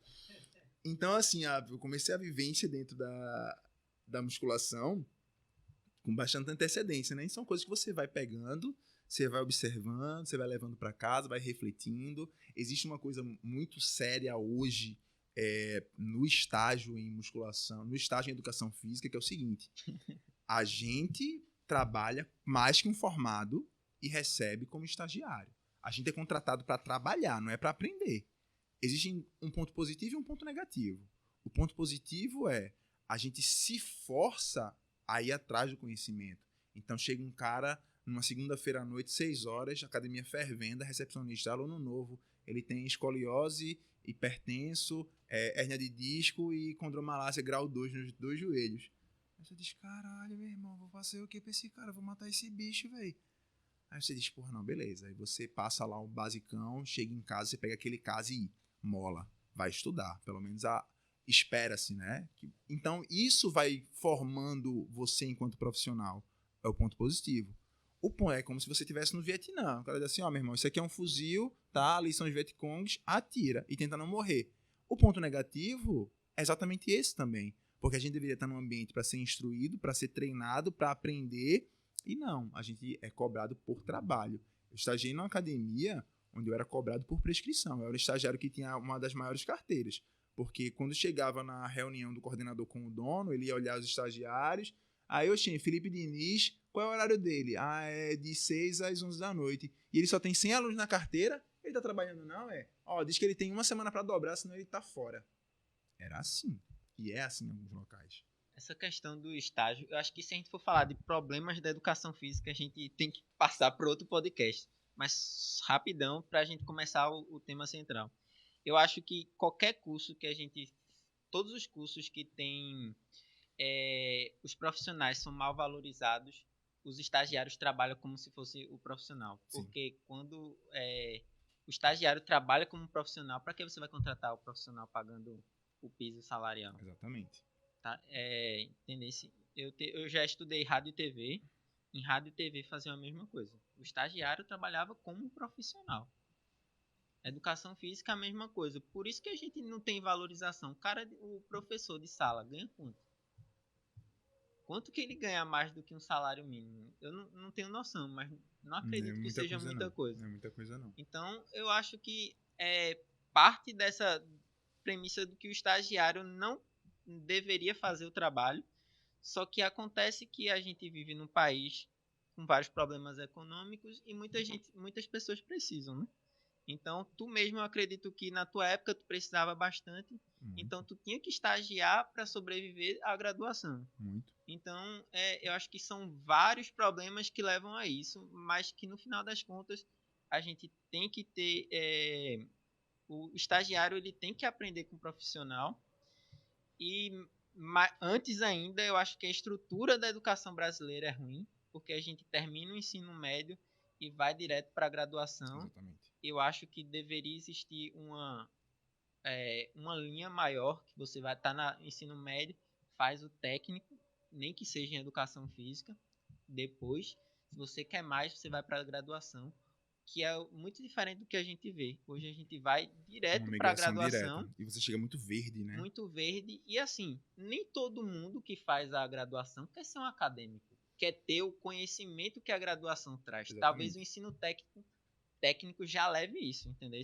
Então, assim, eu comecei a vivência dentro da musculação com bastante antecedência, né? E são coisas que você vai pegando, você vai observando, você vai levando para casa, vai refletindo. Existe uma coisa muito séria hoje no estágio em musculação, no estágio em educação física, que é o seguinte: a gente trabalha mais que um formado e recebe como estagiário. A gente é contratado para trabalhar, não é para aprender. Existe um ponto positivo e um ponto negativo. O ponto positivo é a gente se força a ir atrás do conhecimento. Então chega um cara numa segunda-feira à noite, 6 horas, academia fervenda, recepcionista, aluno novo, ele tem escoliose, hipertenso, hérnia de disco e condromalácia grau 2 nos 2 joelhos. Aí você diz, caralho, meu irmão, vou fazer o que pra esse cara? Vou matar esse bicho, velho. Aí você diz, porra, não, beleza. Aí você passa lá um basicão, chega em casa, você pega aquele caso e mola, vai estudar. Pelo menos espera-se, né? Então, isso vai formando você enquanto profissional. É o ponto positivo. O ponto é como se você estivesse no Vietnã. O cara diz assim, meu irmão, isso aqui é um fuzil, tá? Ali são os Vietcongs, atira e tenta não morrer. O ponto negativo é exatamente esse também. Porque a gente deveria estar num ambiente para ser instruído, para ser treinado, para aprender. E não, a gente é cobrado por trabalho. Eu estagiei numa academia onde eu era cobrado por prescrição. Eu era o estagiário que tinha uma das maiores carteiras. Porque quando chegava na reunião do coordenador com o dono, ele ia olhar os estagiários. Aí eu tinha Felipe Diniz, qual é o horário dele? É de 6 às 11 da noite. E ele só tem 100 alunos na carteira? Ele tá trabalhando não, diz que ele tem uma semana para dobrar, senão ele tá fora. Era assim. E é assim em alguns locais. Essa questão do estágio, eu acho que se a gente for falar de problemas da educação física, a gente tem que passar para outro podcast. Mas rapidão, para a gente começar o tema central. Eu acho que qualquer curso que a gente... Todos os cursos que tem... os profissionais são mal valorizados, os estagiários trabalham como se fosse o profissional. Sim. Porque quando o estagiário trabalha como profissional, para que você vai contratar o profissional pagando o piso salarial? Exatamente. Tá? Entendesse? Eu já estudei rádio e TV. Em rádio e TV fazia a mesma coisa. O estagiário trabalhava como profissional. Educação física a mesma coisa. Por isso que a gente não tem valorização. O professor de sala ganha quanto? Quanto que ele ganha mais do que um salário mínimo? Eu não tenho noção, mas não acredito que seja muita coisa. Não é muita coisa, não. Então, eu acho que parte dessa premissa do que o estagiário não deveria fazer o trabalho, só que acontece que a gente vive num país com vários problemas econômicos e muitas pessoas precisam, né? Então, tu mesmo, eu acredito que na tua época tu precisava bastante, então tu tinha que estagiar para sobreviver à graduação. Muito. Então, eu acho que são vários problemas que levam a isso, mas que no final das contas a gente tem que ter... o estagiário ele tem que aprender com o profissional e antes ainda eu acho que a estrutura da educação brasileira é ruim, porque a gente termina o ensino médio e vai direto para a graduação. Exatamente. Eu acho que deveria existir uma linha maior, que você vai estar no ensino médio, faz o técnico, nem que seja em educação física, depois, se você quer mais, você vai para a graduação, que é muito diferente do que a gente vê. Hoje a gente vai direto Uma para a migração graduação, direta. E você chega muito verde, né? muito verde, e assim, nem todo mundo que faz a graduação quer ser um acadêmico, quer ter o conhecimento que a graduação traz. Talvez o Exatamente. ensino técnico já leve isso, entendeu?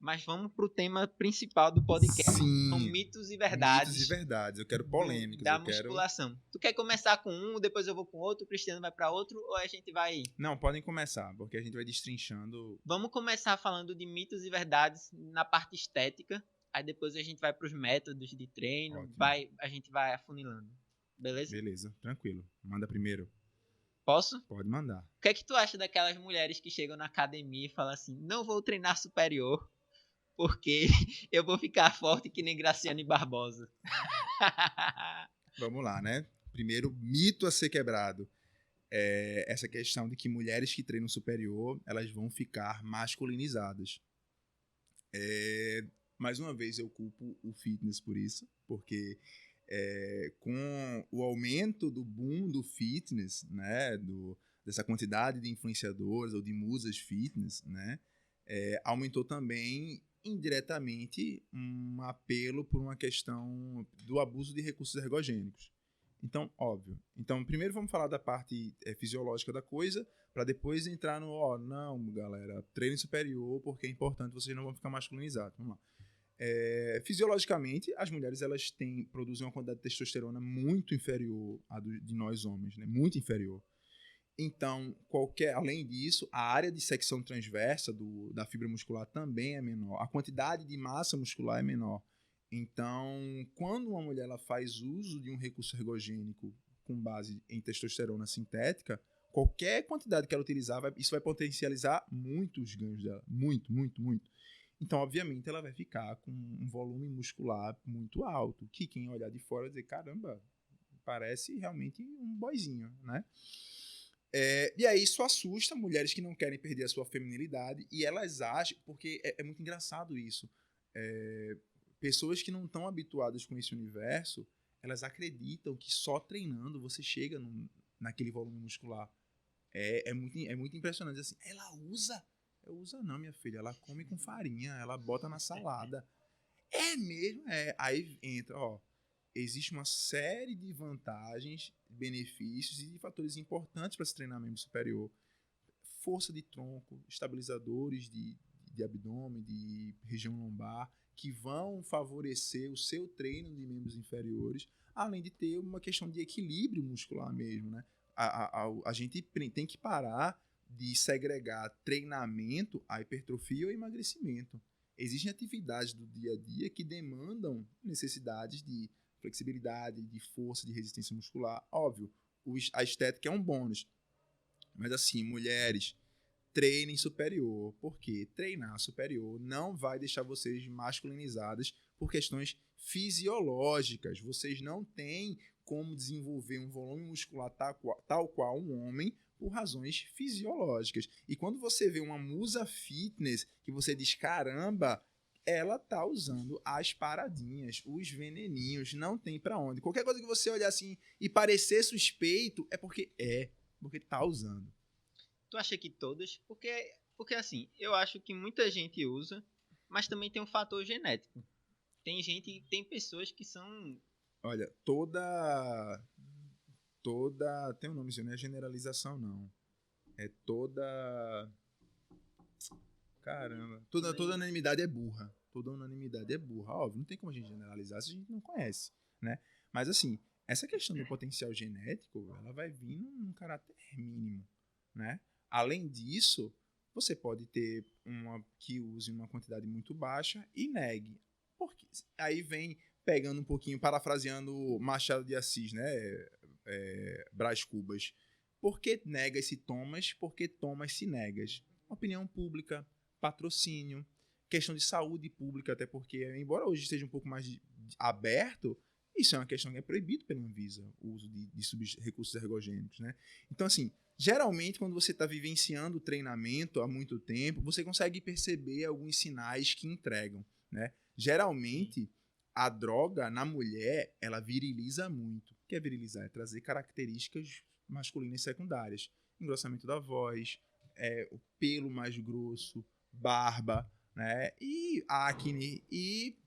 Mas vamos pro tema principal do podcast, são Sim. mitos e Mitos e verdades verdades. Eu quero polêmicas. da eu quero... musculação. Tu quer começar com um, depois eu vou com outro, o Cristiano vai para outro, ou a gente vai... Não, podem começar, porque a gente vai destrinchando. Vamos começar falando de mitos e verdades na parte estética, aí depois a gente vai para os métodos de treino, Ótimo. a gente vai afunilando. Beleza? Beleza, tranquilo. Manda primeiro. Posso? Pode mandar. O que é que tu acha daquelas mulheres que chegam na academia e falam assim, não vou treinar superior, porque eu vou ficar forte que nem Graciane Barbosa? Vamos lá, né? Primeiro mito a ser quebrado. É essa questão de que mulheres que treinam superior, elas vão ficar masculinizadas. Mais uma vez, eu culpo o fitness por isso, porque com o aumento do boom do fitness, né, dessa quantidade de influenciadores ou de musas fitness, né, aumentou também indiretamente um apelo por uma questão do abuso de recursos ergogênicos. Então, óbvio. Então, primeiro vamos falar da parte fisiológica da coisa, para depois entrar no, não, galera, treino superior, porque é importante, vocês não vão ficar masculinizados. Vamos lá. Fisiologicamente, as mulheres elas produzem uma quantidade de testosterona muito inferior à de nós homens, né? Muito inferior. Então, além disso, a área de secção transversa da fibra muscular também é menor. A quantidade de massa muscular é menor. Então, quando uma mulher ela faz uso de um recurso ergogênico com base em testosterona sintética, qualquer quantidade que ela utilizar, isso vai potencializar muito os ganhos dela. Muito, muito, muito. Então, obviamente, ela vai ficar com um volume muscular muito alto, que quem olhar de fora vai dizer, caramba, parece realmente um boyzinho, né? E aí isso assusta mulheres que não querem perder a sua feminilidade e elas acham, porque é muito engraçado isso, pessoas que não estão habituadas com esse universo, elas acreditam que só treinando você chega naquele volume muscular. É muito impressionante. Assim, ela usa não, minha filha, ela come com farinha, ela bota na salada. É mesmo? Aí entra, existe uma série de vantagens, benefícios e de fatores importantes para esse treinamento superior. Força de tronco, estabilizadores de abdômen, de região lombar, que vão favorecer o seu treino de membros inferiores, além de ter uma questão de equilíbrio muscular mesmo, né? A gente tem que parar de segregar treinamento a hipertrofia ou emagrecimento. Existem atividades do dia a dia que demandam necessidades de flexibilidade, de força, de resistência muscular. Óbvio, a estética é um bônus. Mas assim, mulheres, treinem superior. Porque treinar superior não vai deixar vocês masculinizadas por questões fisiológicas. Vocês não têm como desenvolver um volume muscular tal qual um homem por razões fisiológicas. E quando você vê uma musa fitness que você diz, caramba, ela tá usando as paradinhas, os veneninhos, não tem pra onde. Qualquer coisa que você olhar assim e parecer suspeito, é porque tá usando. Tu acha que todas? Porque assim, eu acho que muita gente usa, mas também tem um fator genético. Tem pessoas que são... Olha, tem um nomezinho, não é generalização, não. É toda... Caramba. Toda unanimidade é burra. Toda unanimidade é burra. Óbvio, não tem como a gente generalizar se a gente não conhece, né? Mas assim, essa questão do potencial genético, ela vai vir num caráter mínimo, né? Além disso, você pode ter uma que use uma quantidade muito baixa e negue. Porque aí vem pegando um pouquinho, parafraseando Machado de Assis, né? Brás Cubas. Por que negas se tomas? Por que tomas se negas? Opinião pública, patrocínio, questão de saúde pública, até porque, embora hoje esteja um pouco mais aberto, isso é uma questão que é proibido pela Anvisa, o uso de recursos ergogênicos, né? Então, assim, geralmente, quando você está vivenciando o treinamento há muito tempo, você consegue perceber alguns sinais que entregam, né? Geralmente, a droga na mulher, ela viriliza muito. O que é virilizar? É trazer características masculinas secundárias. Engrossamento da voz, o pelo mais grosso, barba, né? E acne e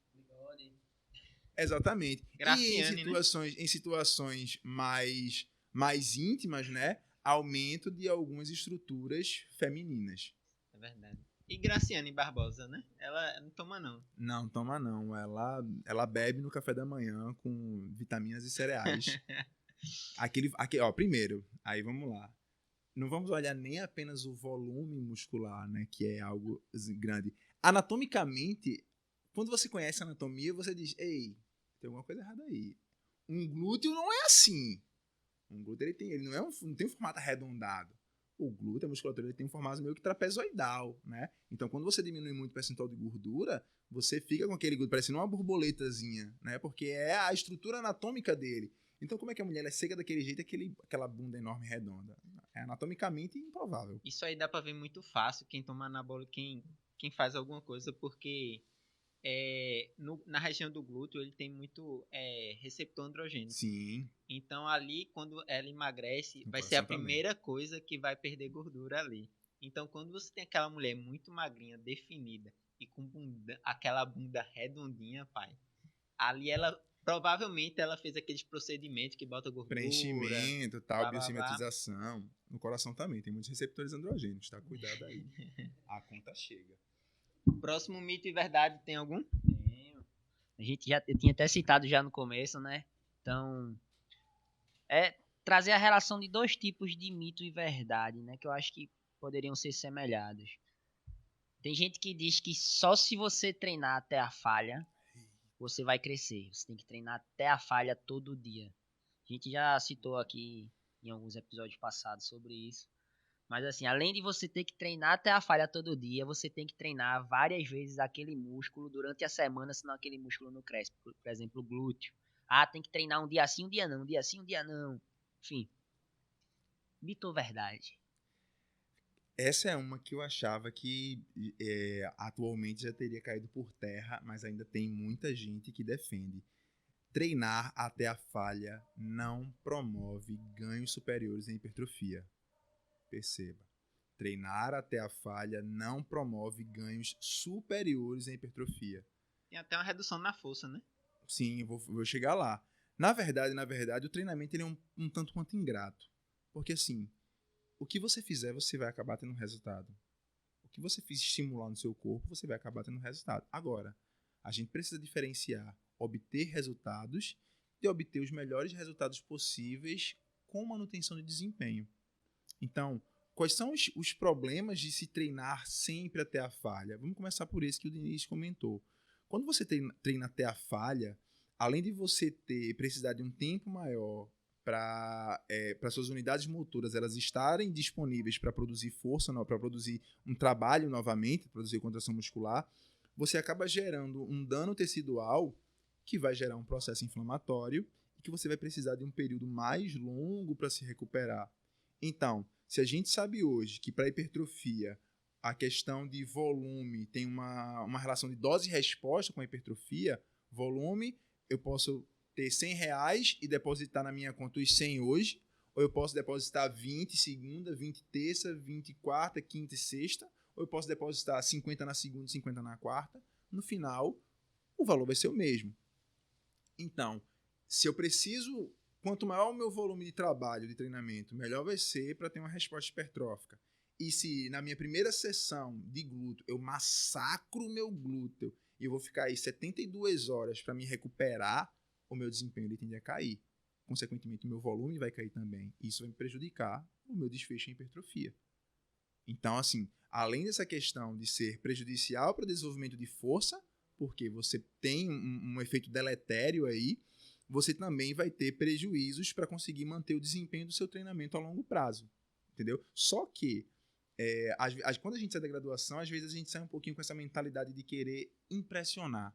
exatamente. Graciane, né? Em situações mais íntimas, né? Aumento de algumas estruturas femininas. É verdade. E Graciane Barbosa, né? Ela não toma, não. Não, toma não. Ela bebe no café da manhã com vitaminas e cereais. Primeiro, aí vamos lá. Não vamos olhar nem apenas o volume muscular, né? Que é algo grande. Anatomicamente, quando você conhece a anatomia, você diz, ei, tem alguma coisa errada aí. Um glúteo não é assim. Um glúteo, ele não tem um formato arredondado. O glúteo, a musculatura, ele tem um formato meio que trapezoidal, né? Então, quando você diminui muito o percentual de gordura, você fica com aquele glúteo parecendo uma borboletazinha, né? Porque é a estrutura anatômica dele. Então, como é que a mulher é seca daquele jeito, aquela bunda enorme e redonda? É anatomicamente improvável. Isso aí dá pra ver muito fácil quem toma anabólico, quem faz alguma coisa, porque na região do glúteo ele tem muito receptor androgênico. Sim. Então ali, quando ela emagrece, No vai ser a coração primeira coisa que vai perder gordura ali. Então quando você tem aquela mulher muito magrinha, definida, e com aquela bunda redondinha, pai, ali ela, provavelmente ela fez aqueles procedimentos que bota gordura. Preenchimento, tal, blá, blá, blá. biossimetização. No coração também, tem muitos receptores androgênicos, tá? Cuidado aí. A conta chega. Próximo mito e verdade, tem algum? Tenho. Eu tinha até citado já no começo, né? Então, trazer a relação de dois tipos de mito e verdade, né? Que eu acho que poderiam ser semelhados. Tem gente que diz que só se você treinar até a falha, você vai crescer. Você tem que treinar até a falha todo dia. A gente já citou aqui em alguns episódios passados sobre isso. Mas assim, além de você ter que treinar até a falha todo dia, você tem que treinar várias vezes aquele músculo durante a semana, senão aquele músculo não cresce. Por exemplo, o glúteo. Ah, tem que treinar um dia sim, um dia não, um dia sim, um dia não. Enfim, mito ou verdade? Essa é uma que eu achava que atualmente já teria caído por terra, mas ainda tem muita gente que defende. Treinar até a falha não promove ganhos superiores em hipertrofia. Perceba. Treinar até a falha não promove ganhos superiores em hipertrofia. Tem até uma redução na força, né? Sim, vou chegar lá. Na verdade, o treinamento ele é um tanto quanto ingrato. Porque assim, o que você fizer, você vai acabar tendo resultado. O que você fizer estimular no seu corpo, você vai acabar tendo resultado. Agora, a gente precisa diferenciar obter resultados de obter os melhores resultados possíveis com manutenção de desempenho. Então, quais são os problemas de se treinar sempre até a falha? Vamos começar por esse que o Diniz comentou. Quando você treina até a falha, além de você precisar de um tempo maior para suas unidades motoras elas estarem disponíveis para produzir força, para produzir um trabalho novamente, produzir contração muscular, você acaba gerando um dano tecidual que vai gerar um processo inflamatório e que você vai precisar de um período mais longo para se recuperar. Então, se a gente sabe hoje que para hipertrofia a questão de volume tem uma relação de dose e resposta com a hipertrofia, volume, eu posso ter R$100 e depositar na minha conta os 100 hoje, ou eu posso depositar 20 segunda, 20 terça, 20 quarta, quinta e sexta, ou eu posso depositar 50 na segunda e 50 na quarta. No final, o valor vai ser o mesmo. Então, se eu preciso, quanto maior o meu volume de trabalho, de treinamento, melhor vai ser para ter uma resposta hipertrófica. E se na minha primeira sessão de glúteo eu massacro o meu glúteo e eu vou ficar aí 72 horas para me recuperar, o meu desempenho ele tende a cair. Consequentemente, o meu volume vai cair também. Isso vai me prejudicar o meu desfecho em hipertrofia. Então, assim, além dessa questão de ser prejudicial para o desenvolvimento de força, porque você tem um efeito deletério aí, você também vai ter prejuízos para conseguir manter o desempenho do seu treinamento a longo prazo. Entendeu? Só que, quando a gente sai da graduação, às vezes a gente sai um pouquinho com essa mentalidade de querer impressionar.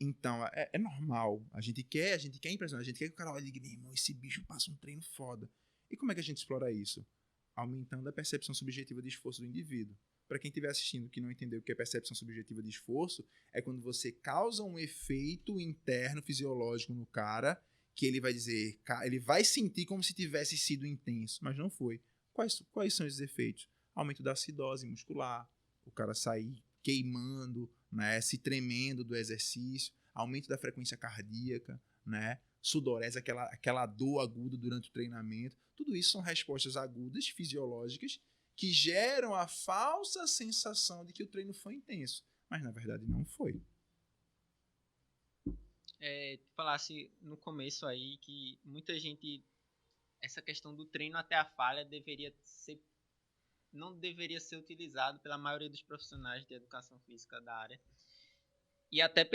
Então, é normal. A gente quer impressionar. A gente quer que o cara olhe e diga, irmão, esse bicho passa um treino foda. E como é que a gente explora isso? Aumentando a percepção subjetiva de esforço do indivíduo. Para quem estiver assistindo que não entendeu o que é percepção subjetiva de esforço, é quando você causa um efeito interno fisiológico no cara que ele vai dizer, ele vai sentir como se tivesse sido intenso, mas não foi. Quais são esses efeitos? Aumento da acidose muscular, o cara sair queimando, né, se tremendo do exercício, aumento da frequência cardíaca, né, sudorese, aquela dor aguda durante o treinamento. Tudo isso são respostas agudas, fisiológicas, que geram a falsa sensação de que o treino foi intenso, mas na verdade não foi. Tu falasse no começo aí que muita gente, essa questão do treino até a falha não deveria ser utilizado pela maioria dos profissionais de educação física da área e até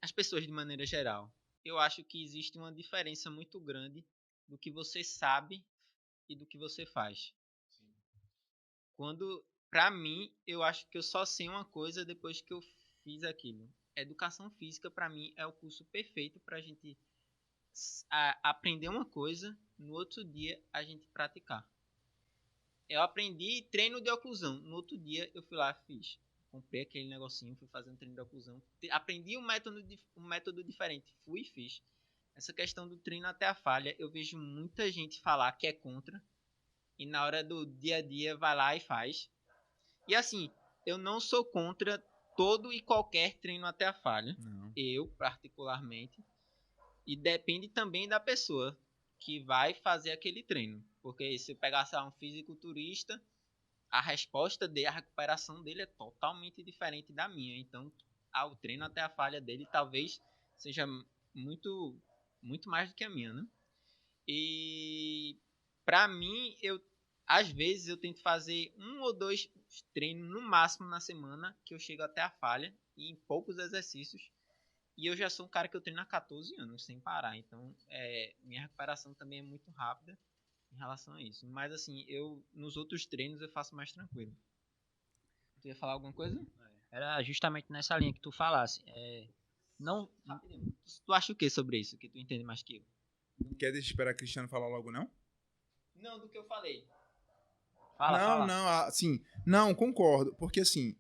as pessoas de maneira geral. Eu acho que existe uma diferença muito grande do que você sabe e do que você faz. Pra mim, eu acho que eu só sei uma coisa depois que eu fiz aquilo. Educação física, pra mim, é o curso perfeito pra gente aprender uma coisa, no outro dia a gente praticar. Eu aprendi treino de oclusão. No outro dia eu fui lá, fiz. Comprei aquele negocinho, fui fazer um treino de oclusão. Aprendi um método diferente. Fui e fiz. Essa questão do treino até a falha, eu vejo muita gente falar que é contra. E na hora do dia a dia vai lá e faz. E assim, eu não sou contra todo e qualquer treino até a falha. Não. Eu, particularmente. E depende também da pessoa que vai fazer aquele treino. Porque se eu pegasse um fisiculturista, a resposta dele, a recuperação dele é totalmente diferente da minha. Então, o treino até a falha dele talvez seja muito, muito mais do que a minha, né? E pra mim, às vezes eu tento fazer 1 ou 2 treinos no máximo na semana, que eu chego até a falha, e em poucos exercícios. E eu já sou um cara que eu treino há 14 anos, sem parar. Então, minha recuperação também é muito rápida em relação a isso. Mas, assim, nos outros treinos eu faço mais tranquilo. Tu ia falar alguma coisa? Era justamente nessa linha que tu falasse. Não, Rapidinho. Tu acha o que sobre isso? Que tu entende mais que eu? Quer deixar esperar a Cristiano falar logo, não? Não, do que eu falei. fala. Não, assim, não, concordo, porque assim,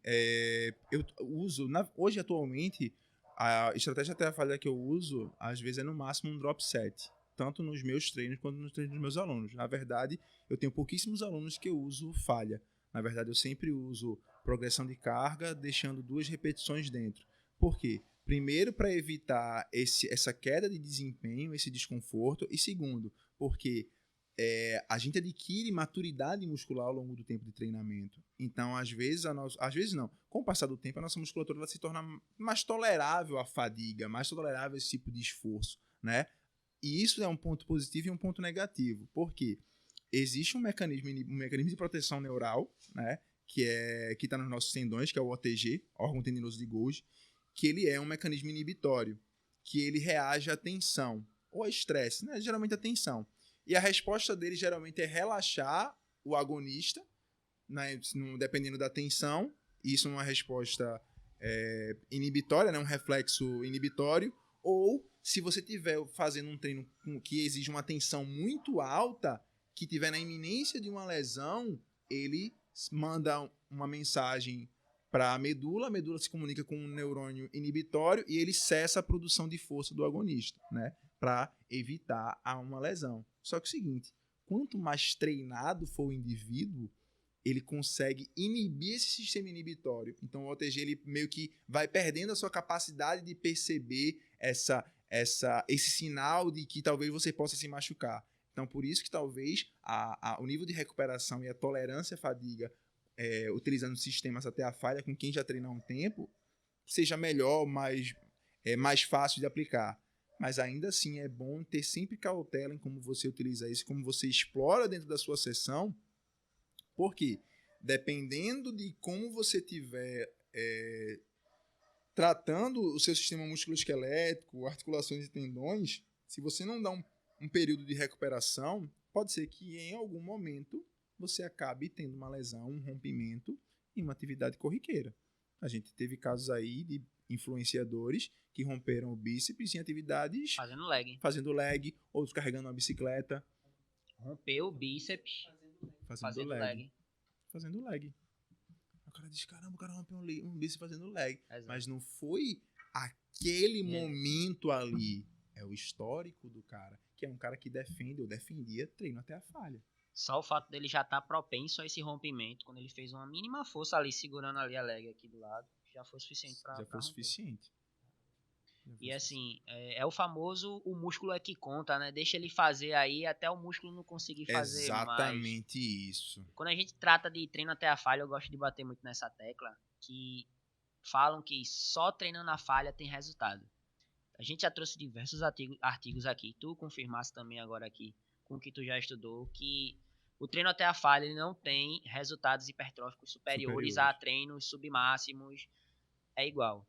eu uso, hoje atualmente, a estratégia até a falha que eu uso, às vezes é no máximo um drop set, tanto nos meus treinos quanto nos treinos dos meus alunos. Na verdade, eu tenho pouquíssimos alunos que eu uso falha. Na verdade, eu sempre uso progressão de carga, deixando 2 repetições dentro. Por quê? Primeiro, para evitar essa queda de desempenho, esse desconforto, e segundo, porque a gente adquire maturidade muscular ao longo do tempo de treinamento. Então, às vezes não. Com o passar do tempo, a nossa musculatura ela se torna mais tolerável à fadiga, mais tolerável a esse tipo de esforço, né? E isso é um ponto positivo e um ponto negativo. Por quê? Existe um mecanismo de proteção neural, né? Que está nos nossos tendões, que é o OTG, órgão tendinoso de Golgi, que ele é um mecanismo inibitório, que ele reage à tensão ou a estresse, né? Geralmente a tensão. E a resposta dele geralmente é relaxar o agonista, né, dependendo da tensão. Isso é uma resposta inibitória, né, um reflexo inibitório. Ou se você estiver fazendo um treino que exige uma tensão muito alta, que estiver na iminência de uma lesão, ele manda uma mensagem para a medula se comunica com um neurônio inibitório e ele cessa a produção de força do agonista, né, para evitar uma lesão. Só que é o seguinte, quanto mais treinado for o indivíduo, ele consegue inibir esse sistema inibitório. Então o OTG ele meio que vai perdendo a sua capacidade de perceber esse sinal de que talvez você possa se machucar. Então por isso que talvez o nível de recuperação e a tolerância à fadiga utilizando sistemas até a falha com quem já treinou há um tempo seja melhor, mais fácil de aplicar. Mas ainda assim é bom ter sempre cautela em como você utiliza isso, como você explora dentro da sua sessão, porque dependendo de como você estiver tratando o seu sistema musculoesquelético, articulações e tendões, se você não dá um período de recuperação, pode ser que em algum momento você acabe tendo uma lesão, um rompimento em uma atividade corriqueira. A gente teve casos aí de influenciadores que romperam o bíceps em atividades fazendo leg, outros carregando uma bicicleta. Rompeu o bíceps fazendo leg. O cara diz, caramba, o cara rompeu um bíceps fazendo leg. Exato. Mas não foi aquele momento ali. É o histórico do cara, que é um cara que defende ou defendia treino até a falha. Só o fato dele já estar propenso a esse rompimento, quando ele fez uma mínima força ali, segurando ali a leg aqui do lado, já foi suficiente para Já foi suficiente. E assim, é o famoso, o músculo é que conta, né? Deixa ele fazer aí até o músculo não conseguir fazer mais. Exatamente isso. Quando a gente trata de treino até a falha, eu gosto de bater muito nessa tecla, que falam que só treinando a falha tem resultado. A gente já trouxe diversos artigos aqui, tu confirmaste também agora aqui, com o que tu já estudou, que o treino até a falha ele não tem resultados hipertróficos superiores a treinos submáximos, é igual.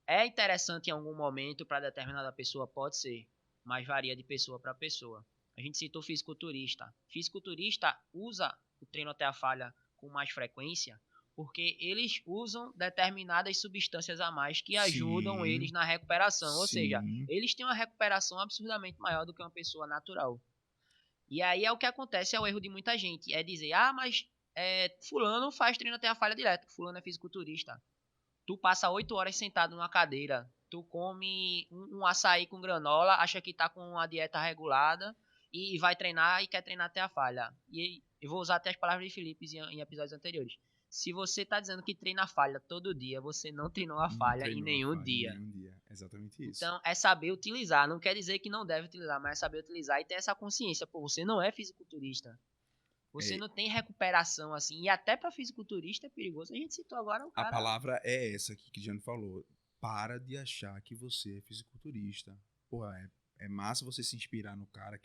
É interessante em algum momento para determinada pessoa, pode ser, mas varia de pessoa para pessoa. A gente citou fisiculturista. Fisiculturista usa o treino até a falha com mais frequência porque eles usam determinadas substâncias a mais que ajudam eles na recuperação. Ou seja, eles têm uma recuperação absurdamente maior do que uma pessoa natural. E aí é o que acontece, é o erro de muita gente. É dizer, mas fulano faz treino até a falha direto. Fulano é fisiculturista. Tu passa 8 horas sentado numa cadeira, tu come um açaí com granola, acha que tá com uma dieta regulada e vai treinar e quer treinar até a falha. E eu vou usar até as palavras de Felipe em episódios anteriores. Se você tá dizendo que treina a falha todo dia, você não treinou a falha em nenhum dia. Exatamente isso. Então é saber utilizar. Não quer dizer que não deve utilizar, mas é saber utilizar e ter essa consciência. Pô, você não é fisiculturista. Você não tem recuperação assim. E até para fisiculturista é perigoso. A gente citou agora o cara. A palavra é essa aqui que o Gianni falou. Para de achar que você é fisiculturista. Porra, é massa você se inspirar no cara,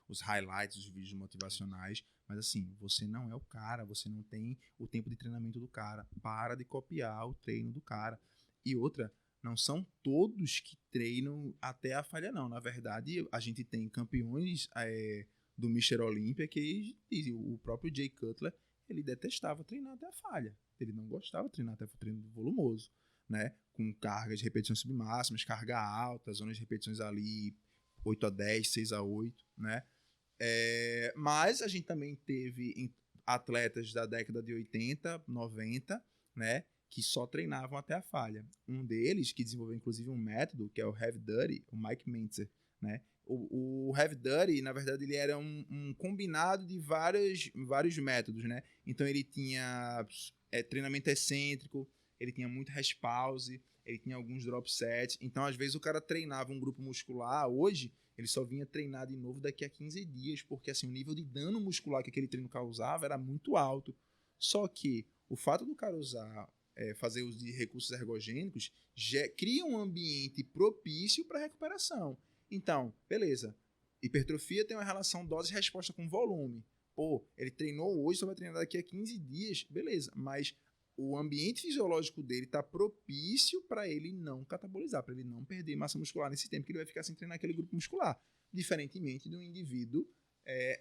os highlights, os vídeos motivacionais. Mas assim, você não é o cara. Você não tem o tempo de treinamento do cara. Para de copiar o treino do cara. E outra, não são todos que treinam até a falha, não. Na verdade, a gente tem campeões... do Mr. Olympia, que o próprio Jay Cutler, ele detestava treinar até a falha. Ele não gostava de treinar até o treino volumoso, né? Com cargas de repetições submáximas, carga alta, zonas de repetições ali 8 a 10, 6 a 8, né? Mas a gente também teve atletas da década de 80, 90, né? Que só treinavam até a falha. Um deles, que desenvolveu inclusive um método, que é o Heavy Duty, o Mike Mentzer, né? O Heavy Duty, na verdade, ele era um combinado de vários métodos, né? Então, ele tinha treinamento excêntrico, ele tinha muito rest pause, ele tinha alguns drop sets. Então, às vezes, o cara treinava um grupo muscular. Hoje, ele só vinha treinar de novo daqui a 15 dias, porque assim, o nível de dano muscular que aquele treino causava era muito alto. Só que o fato do cara fazer uso de recursos ergogênicos cria um ambiente propício para recuperação. Então, beleza. Hipertrofia tem uma relação dose-resposta com volume. Pô, ele treinou hoje, só vai treinar daqui a 15 dias. Beleza, mas o ambiente fisiológico dele está propício para ele não catabolizar, para ele não perder massa muscular nesse tempo que ele vai ficar sem treinar aquele grupo muscular. Diferentemente de um indivíduo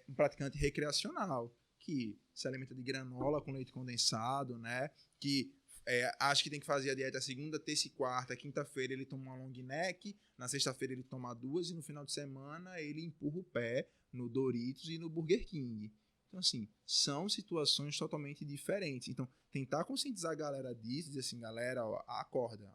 um praticante recreacional, que se alimenta de granola com leite condensado, né? Que acha que tem que fazer a dieta segunda, terça e quarta. Quinta-feira ele toma uma long neck, na sexta-feira ele toma 2 e no final de semana ele empurra o pé no Doritos e no Burger King. Então, assim, são situações totalmente diferentes. Então, tentar conscientizar a galera disso, dizer assim, galera, ó, acorda.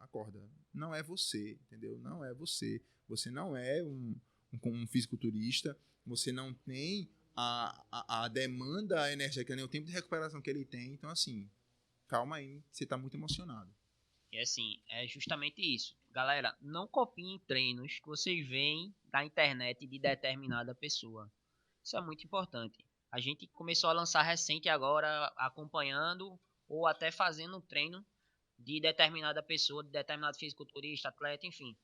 Não é você, entendeu? Não é você. Você não é um fisiculturista, você não tem a demanda energética, nem o tempo de recuperação que ele tem. Então, assim, calma aí, você tá muito emocionado. E assim, é justamente isso. Galera, não copiem treinos que vocês veem da internet de determinada pessoa. Isso é muito importante. A gente começou a lançar recente agora, acompanhando ou até fazendo um treino de determinada pessoa, de determinado fisiculturista, atleta, enfim.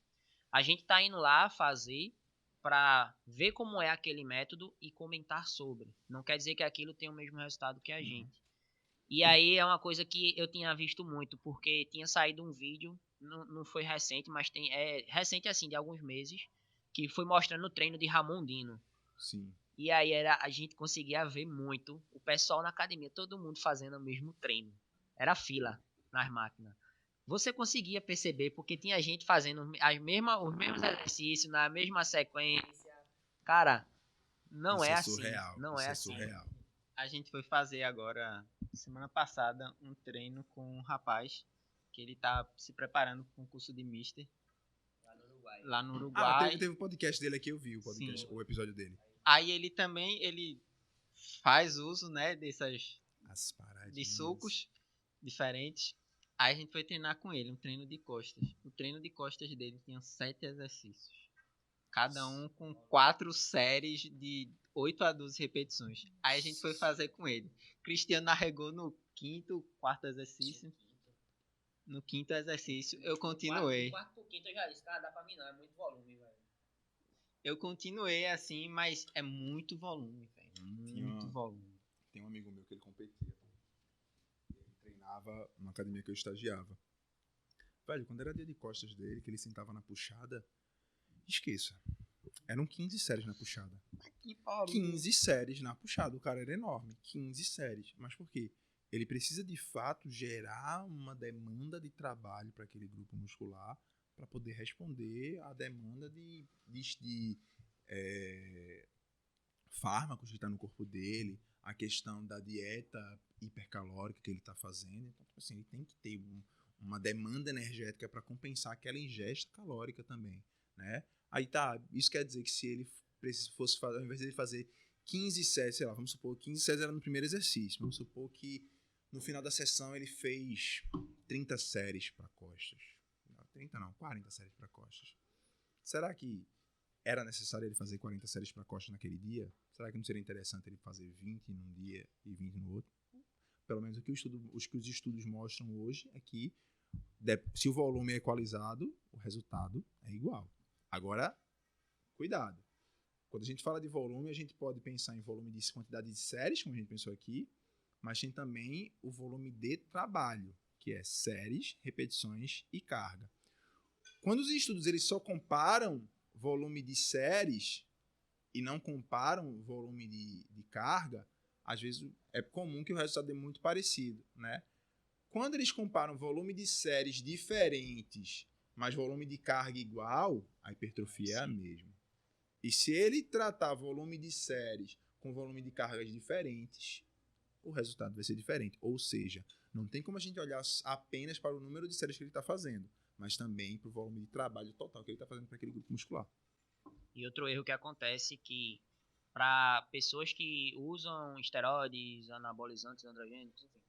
A gente tá indo lá fazer para ver como é aquele método e comentar sobre. Não quer dizer que aquilo tem o mesmo resultado que a gente. E aí é uma coisa que eu tinha visto muito, porque tinha saído um vídeo, não foi recente, mas recente assim, de alguns meses, que foi mostrando o treino de Ramondino. Sim. E aí a gente conseguia ver muito o pessoal na academia, todo mundo fazendo o mesmo treino. Era fila nas máquinas. Você conseguia perceber, porque tinha gente fazendo os mesmos exercícios, na mesma sequência. Cara, não é assim. Surreal. Não é assim. Surreal. A gente foi fazer agora, semana passada, um treino com um rapaz que ele tá se preparando para um curso de Mister lá no Uruguai. Teve o podcast dele aqui, eu vi o episódio dele. Aí ele também, ele faz uso, né, dessas As de paradinhas. sucos diferentes. Aí a gente foi treinar com ele, um treino de costas. O treino de costas dele tinha 7 exercícios. Cada um com 4 séries de 8 a 12 repetições. Aí a gente foi fazer com ele. Cristiano arregou no quarto exercício. No quinto exercício, eu continuei. Do quarto pro quinto eu já disse, cara, dá pra mim não, é muito volume, velho. Eu continuei assim, mas é muito volume, velho. Muito volume. Tem um amigo meu que ele competia. Ele treinava numa academia que eu estagiava. Velho, quando era dia de costas dele, que ele sentava na puxada, esqueça. Eram 15 séries na puxada. Que pariu. 15 séries na puxada. O cara era enorme. 15 séries. Mas por quê? Ele precisa, de fato, gerar uma demanda de trabalho para aquele grupo muscular para poder responder à demanda de fármacos que está no corpo dele, a questão da dieta hipercalórica que ele está fazendo. Então, tipo assim, ele tem que ter uma demanda energética para compensar aquela ingesta calórica também, né? Aí tá, isso quer dizer que se ele fosse fazer, ao invés de ele fazer 15 séries, sei lá, vamos supor, 15 séries era no primeiro exercício, vamos supor que no final da sessão ele fez 30 séries para costas. Não, 30 não, 40 séries para costas. Será que era necessário ele fazer 40 séries para costas naquele dia? Será que não seria interessante ele fazer 20 num dia e 20 no outro? Pelo menos o que os estudos mostram hoje é que se o volume é equalizado, o resultado é igual. Agora, cuidado. Quando a gente fala de volume, a gente pode pensar em volume de quantidade de séries, como a gente pensou aqui, mas tem também o volume de trabalho, que é séries, repetições e carga. Quando os estudos eles só comparam volume de séries e não comparam volume de carga, às vezes é comum que o resultado é muito parecido, né? Quando eles comparam volume de séries diferentes, mas volume de carga igual, a hipertrofia é a mesma. E se ele tratar volume de séries com volume de cargas diferentes, o resultado vai ser diferente. Ou seja, não tem como a gente olhar apenas para o número de séries que ele está fazendo, mas também para o volume de trabalho total que ele está fazendo para aquele grupo muscular. E outro erro que acontece é que para pessoas que usam esteroides, anabolizantes, androgênicos, enfim,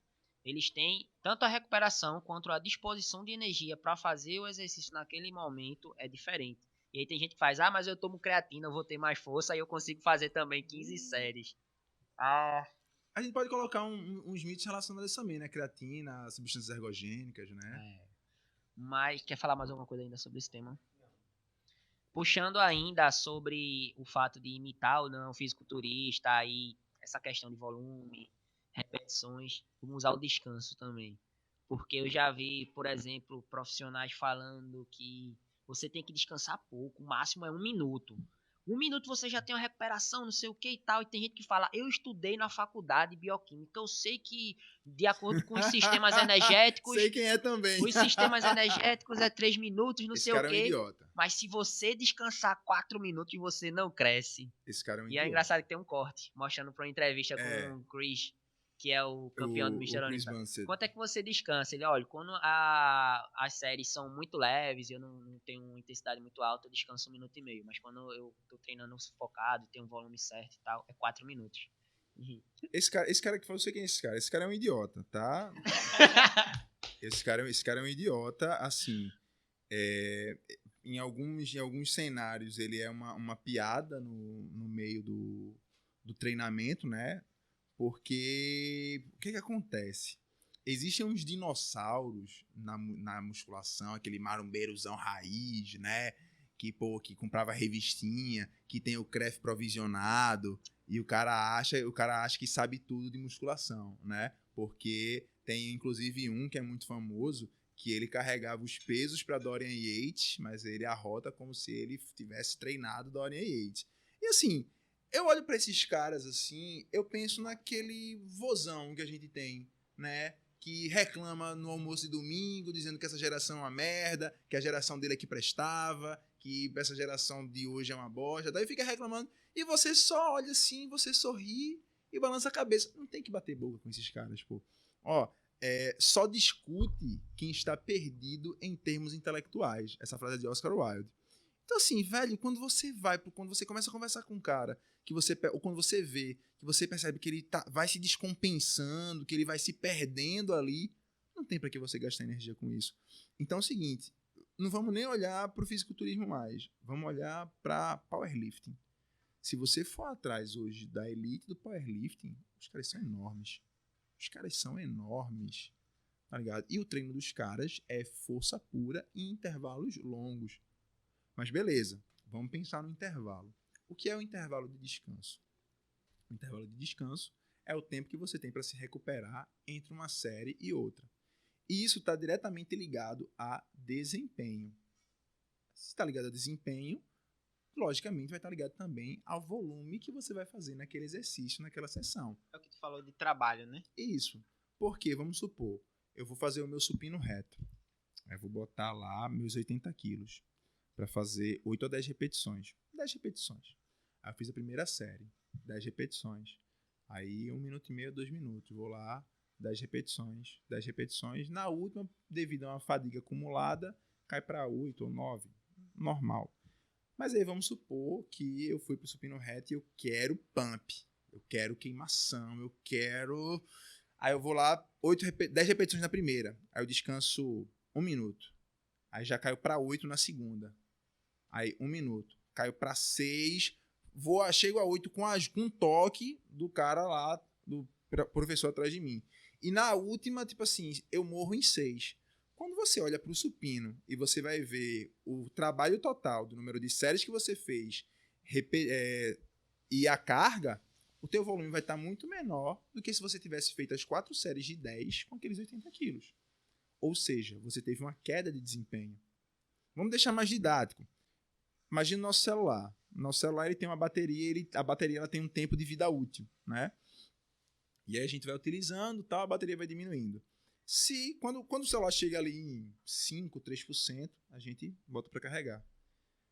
eles têm tanto a recuperação quanto a disposição de energia para fazer o exercício naquele momento é diferente. E aí tem gente que faz, mas eu tomo creatina, eu vou ter mais força, aí eu consigo fazer também 15 séries. A gente pode colocar uns mitos relacionados a isso também, né? Creatina, substâncias ergogênicas, né? Mas quer falar mais alguma coisa ainda sobre esse tema? Puxando ainda sobre o fato de imitar ou não o fisiculturista, aí essa questão de volume, repetições, vamos usar o descanso também. Porque eu já vi, por exemplo, profissionais falando que você tem que descansar pouco, o máximo é 1 minuto. 1 minuto você já tem uma recuperação, não sei o que e tal. E tem gente que fala, eu estudei na faculdade de bioquímica, eu sei que, de acordo com os sistemas energéticos... Sei quem é também. Os sistemas energéticos é 3 minutos, não Esse sei o cara quê. é um idiota. Mas se você descansar 4 minutos, você não cresce. Esse cara é um E idiota. é engraçado que tem um corte, mostrando pra uma entrevista com o Chris, que é o campeão do Mr. Chris Olympia. Mansell. Quanto é que você descansa? Ele, olha, quando as séries são muito leves, eu não tenho uma intensidade muito alta, eu descanso 1 minuto e meio. Mas quando eu tô treinando focado, tenho um volume certo e tal, é 4 minutos. Esse cara que falou, eu sei quem é esse cara. Esse cara é um idiota, tá? Esse cara é um idiota, assim. Em alguns cenários ele é uma piada no meio do treinamento, né? Porque o que acontece? Existem uns dinossauros na musculação, aquele marombeirozão raiz, né? Que comprava revistinha, que tem o CREF provisionado, e o cara acha que sabe tudo de musculação, né? Porque tem inclusive um que é muito famoso, que ele carregava os pesos para Dorian Yates, mas ele arrota como se ele tivesse treinado Dorian Yates. E assim, eu olho para esses caras assim, eu penso naquele vozão que a gente tem, né? Que reclama no almoço de domingo, dizendo que essa geração é uma merda, que a geração dele é que prestava, que essa geração de hoje é uma bosta. Daí fica reclamando e você só olha assim, você sorri e balança a cabeça. Não tem que bater boca com esses caras, pô. Ó, só discute quem está perdido em termos intelectuais. Essa frase é de Oscar Wilde. Então, assim, velho, quando você começa a conversar com um cara, ou quando você vê, que você percebe que ele vai se descompensando, que ele vai se perdendo ali, não tem pra que você gastar energia com isso. Então é o seguinte, não vamos nem olhar pro fisiculturismo mais, vamos olhar pra powerlifting. Se você for atrás hoje da elite do powerlifting, os caras são enormes. Os caras são enormes, tá ligado? E o treino dos caras é força pura em intervalos longos. Mas beleza, vamos pensar no intervalo. O que é o intervalo de descanso? O intervalo de descanso é o tempo que você tem para se recuperar entre uma série e outra. E isso está diretamente ligado a desempenho. Se está ligado a desempenho, logicamente vai estar ligado também ao volume que você vai fazer naquele exercício, naquela sessão. É o que tu falou de trabalho, né? Isso. Porque, vamos supor, eu vou fazer o meu supino reto. Eu vou botar lá meus 80 quilos para fazer 8 a 10 repetições. 10 repetições. Aí eu fiz a primeira série, 10 repetições. Aí 1 minuto e meio, 2 minutos. Vou lá, 10 repetições, 10 repetições. Na última, devido a uma fadiga acumulada, cai para 8 ou 9. Normal. Mas aí vamos supor que eu fui pro supino reto e eu quero pump. Eu quero queimação, eu quero... Aí eu vou lá, 10 repetições na primeira. Aí eu descanso 1 minuto. Aí já caiu para 8 na segunda. Aí 1 minuto. Caiu para 6. Chego a 8 com um toque do cara lá, do professor atrás de mim. E na última, tipo assim, eu morro em 6. Quando você olha para o supino e você vai ver o trabalho total do número de séries que você fez e a carga, o teu volume vai estar muito menor do que se você tivesse feito as 4 séries de 10 com aqueles 80 quilos. Ou seja, você teve uma queda de desempenho. Vamos deixar mais didático. Imagina o nosso celular. O nosso celular ele tem uma bateria, a bateria ela tem um tempo de vida útil, né? E aí a gente vai utilizando, tal, a bateria vai diminuindo. Quando o celular chega ali em 5%, 3%, a gente bota para carregar.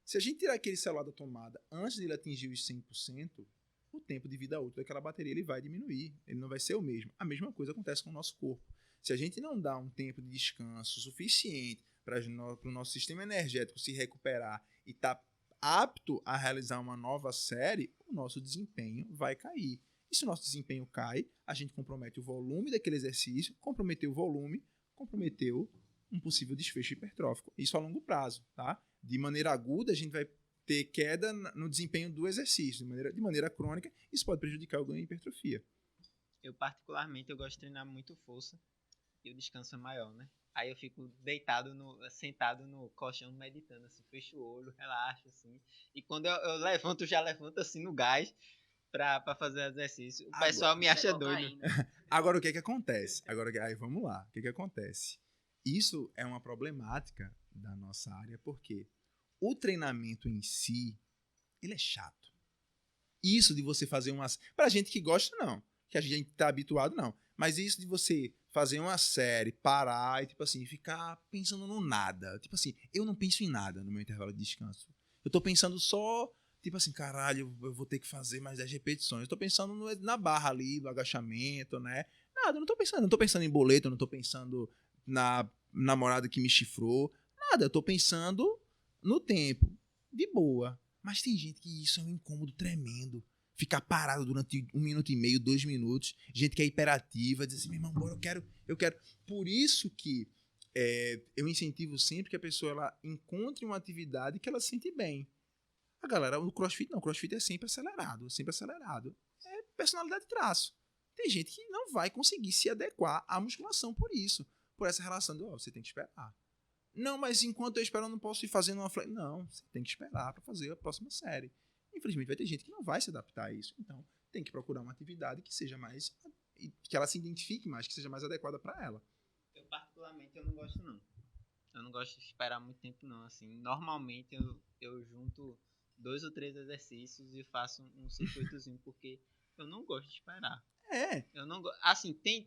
Se a gente tirar aquele celular da tomada antes de ele atingir os 100%, o tempo de vida útil daquela bateria ele vai diminuir. Ele não vai ser o mesmo. A mesma coisa acontece com o nosso corpo. Se a gente não dá um tempo de descanso suficiente para o nosso sistema energético se recuperar e estar apto a realizar uma nova série, o nosso desempenho vai cair. E se o nosso desempenho cai, a gente compromete o volume daquele exercício, comprometeu o volume, comprometeu um possível desfecho hipertrófico. Isso a longo prazo, tá? De maneira aguda, a gente vai ter queda no desempenho do exercício. De maneira crônica, isso pode prejudicar o ganho em hipertrofia. Eu, particularmente, eu gosto de treinar muito força e o descanso é maior, né? Aí eu fico sentado no colchão meditando, assim, fecho o olho, relaxo, assim. E quando eu levanto, já levanto, assim, no gás pra fazer exercício. O pessoal me acha doido. Agora, o que acontece? Aí, vamos lá. O que acontece? Isso é uma problemática da nossa área, porque o treinamento em si, ele é chato. Isso de você fazer umas... Pra gente que gosta, não. Que a gente tá habituado, não. Mas isso de você fazer uma série, parar e, tipo assim, ficar pensando no nada. Tipo assim, eu não penso em nada no meu intervalo de descanso. Eu tô pensando só, tipo assim, caralho, eu vou ter que fazer mais 10 repetições. Eu tô pensando na barra ali, do agachamento, né? Nada, eu não tô pensando em boleto, eu não tô pensando na namorada que me chifrou. Nada, eu tô pensando no tempo. De boa. Mas tem gente que isso é um incômodo tremendo. Ficar parado durante 1 minuto e meio, 2 minutos. Gente que é hiperativa, diz assim, meu irmão, bora, eu quero. Por isso que eu incentivo sempre que a pessoa ela encontre uma atividade que ela se sente bem. A galera, o CrossFit não, o CrossFit é sempre acelerado, sempre acelerado. É personalidade de traço. Tem gente que não vai conseguir se adequar à musculação por isso. Por essa relação de, você tem que esperar. Não, mas enquanto eu espero eu não posso ir fazendo uma... Não, você tem que esperar para fazer a próxima série. Infelizmente vai ter gente que não vai se adaptar a isso. Então tem que procurar uma atividade que seja mais... que ela se identifique mais, que seja mais adequada para ela. Eu particularmente eu não gosto não. Eu não gosto de esperar muito tempo não. Assim, normalmente eu junto 2 ou 3 exercícios e faço um circuitozinho porque eu não gosto de esperar. Eu não assim, tem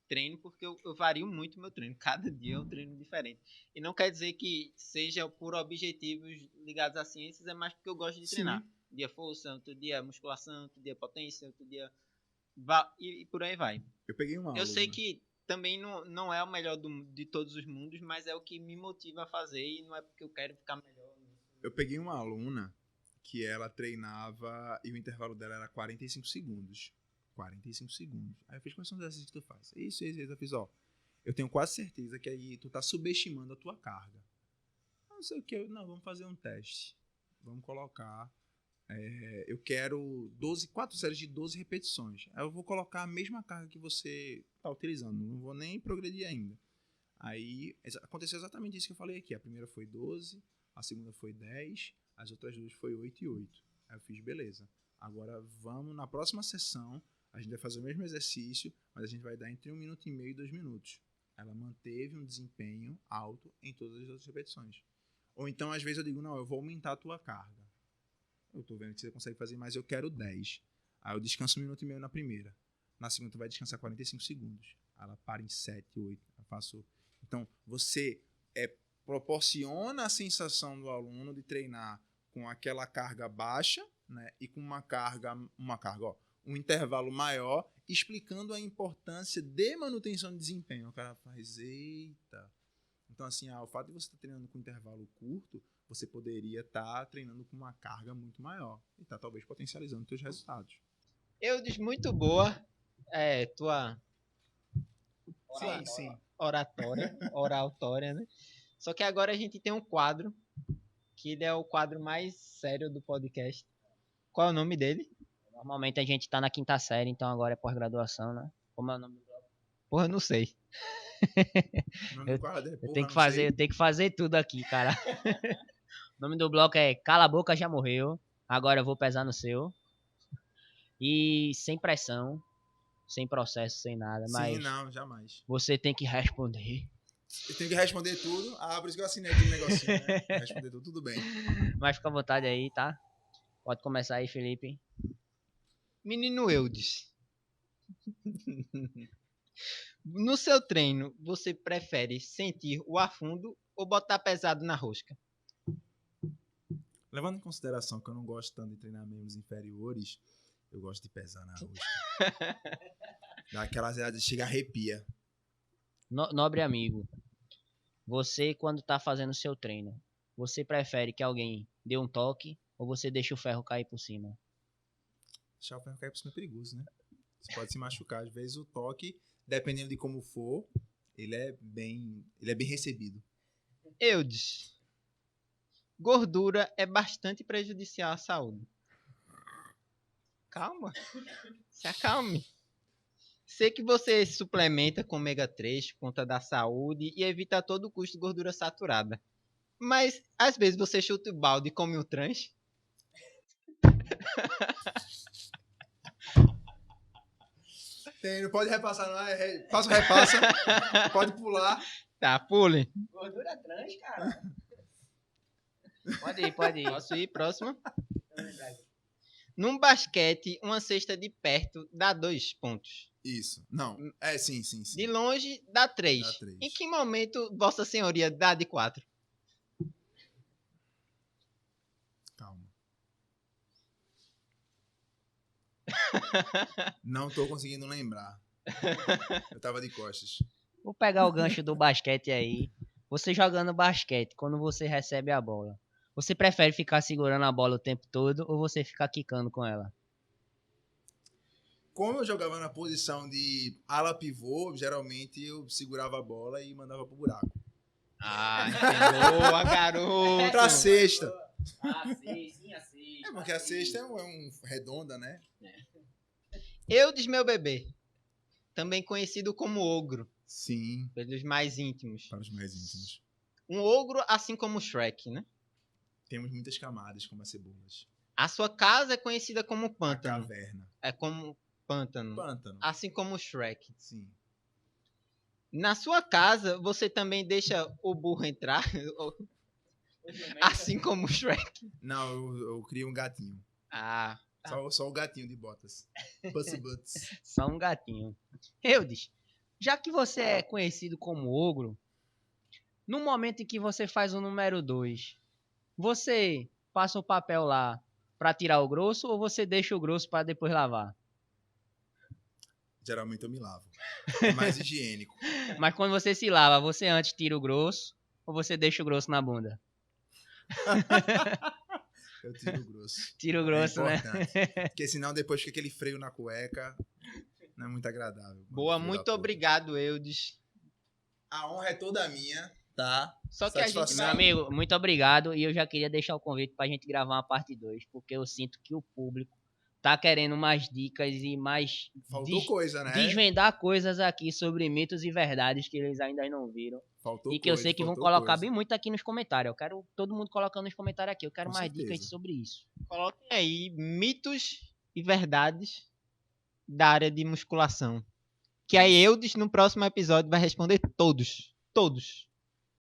treino porque eu vario muito meu treino. Cada dia é um treino diferente. E não quer dizer que seja por objetivos ligados à ciências, é mais porque eu gosto de treinar. Um dia força, outro dia musculação, outro dia potência, outro dia... E por aí vai. Eu peguei uma aula. Eu sei que também não é o melhor de todos os mundos, mas é o que me motiva a fazer e não é porque eu quero ficar melhor. eu peguei uma aluna que ela treinava e o intervalo dela era 45 segundos. 45 segundos. Aí eu fiz, quais são os exercícios que tu faz? Isso. Eu fiz, eu tenho quase certeza que aí tu tá subestimando a tua carga. Não sei o que, não, vamos fazer um teste. Vamos colocar, eu quero 4 séries de 12 repetições. Aí eu vou colocar a mesma carga que você tá utilizando, não vou nem progredir ainda. Aí aconteceu exatamente isso que eu falei aqui. A primeira foi 12, a segunda foi 10, as outras duas foi 8 e 8. Aí eu fiz, beleza. Agora vamos, na próxima sessão, a gente vai fazer o mesmo exercício, mas a gente vai dar entre 1 minuto e meio e 2 minutos. Ela manteve um desempenho alto em todas as outras repetições. Ou então, às vezes, eu digo, não, eu vou aumentar a tua carga. Eu tô vendo que você consegue fazer, mas eu quero 10. Aí eu descanso 1 minuto e meio na primeira. Na segunda, tu vai descansar 45 segundos. Aí ela para em 7, 8. Eu faço... Então, você proporciona a sensação do aluno de treinar com aquela carga baixa, né, e com um intervalo maior, explicando a importância de manutenção de desempenho. O cara faz, eita. Então, assim, o fato de você estar treinando com intervalo curto, você poderia estar treinando com uma carga muito maior e estar talvez potencializando os seus resultados. Eudes, muito boa tua Sim. oratória, né? Só que agora a gente tem um quadro, que ele é o quadro mais sério do podcast. Qual é o nome dele? Normalmente a gente tá na 5ª série, então agora é pós-graduação, né? Como é o nome do bloco? Porra, não sei. Eu tenho que fazer tudo aqui, cara. O nome do bloco é Cala a Boca Já Morreu. Agora eu vou pesar no seu. E sem pressão, sem processo, sem nada. Mas sim, não, jamais. você tem que responder. Eu tenho que responder tudo. Por isso que eu assinei aqui o negocinho, né? Responder tudo bem. Mas fica à vontade aí, tá? Pode começar aí, Felipe. Menino Eudes. No seu treino, você prefere sentir o afundo ou botar pesado na rosca? Levando em consideração que eu não gosto tanto de treinar membros inferiores, eu gosto de pesar na rosca. Dá aquelas chega a arrepia. Nobre amigo, você quando tá fazendo seu treino, você prefere que alguém dê um toque ou você deixa o ferro cair por cima? Deixar o ferro cair por cima é perigoso, né? Você pode se machucar. Às vezes o toque, dependendo de como for, ele é bem recebido. Eudes, gordura é bastante prejudicial à saúde. Calma, se acalme. Sei que você suplementa com ômega 3 por conta da saúde e evita a todo custo gordura saturada. Mas, às vezes, você chuta o balde e come o trans? Não pode repassar, não é? Repassa. Pode pular. Tá, pule. Gordura trans, cara. Pode ir. Posso ir? Próxima. Num basquete, uma cesta de perto dá 2 pontos. Isso. Não. Sim. De longe, dá 3. Dá 3. Em que momento Vossa Senhoria dá de 4? Calma. Não tô conseguindo lembrar. Eu tava de costas. Vou pegar o gancho do basquete aí. Você jogando basquete, quando você recebe a bola, você prefere ficar segurando a bola o tempo todo ou você ficar quicando com ela? Como eu jogava na posição de ala pivô, geralmente eu segurava a bola e mandava pro buraco. Boa, garoto! Pra cesta. Sim, a cesta. Porque a cesta é um redonda, né? Eudes, meu bebê. Também conhecido como ogro. Sim. Pelos mais íntimos. Para os mais íntimos. Um ogro, assim como Shrek, né? Temos muitas camadas, como as cebolas. A sua casa é conhecida como A pântano. caverna. É como pântano. Assim como Shrek. Sim. Na sua casa, você também deixa o burro entrar? Assim como Shrek. Não, eu crio um gatinho. Tá. Só o gatinho de botas. Pussy Butts. Só um gatinho. Eudes, já que você é conhecido como ogro, no momento em que você faz o número 2, você passa o papel lá pra tirar o grosso ou você deixa o grosso pra depois lavar? Geralmente eu me lavo. É mais higiênico. Mas quando você se lava, você antes tira o grosso ou você deixa o grosso na bunda? Eu tiro grosso. Tiro grosso, né? Importante. Porque senão depois fica aquele freio na cueca. Não é muito agradável. Boa, Filho da muito puta. obrigado, Eudes. A honra é toda minha, tá? Só que a gente Satisfação. Meu amigo, muito obrigado. E eu já queria deixar o convite pra gente gravar uma parte 2, porque eu sinto que o público tá querendo mais dicas e mais Faltou coisa, né? desvendar coisas aqui sobre mitos e verdades que eles ainda não viram. Faltou E que eu coisa, sei que vão faltou colocar coisa. bem muito aqui nos comentários. Eu quero todo mundo colocando nos comentários aqui. Eu quero Com mais certeza. dicas sobre isso. coloquem aí mitos e verdades da área de musculação. Que aí Eudes, no próximo episódio, vai responder todos. Todos.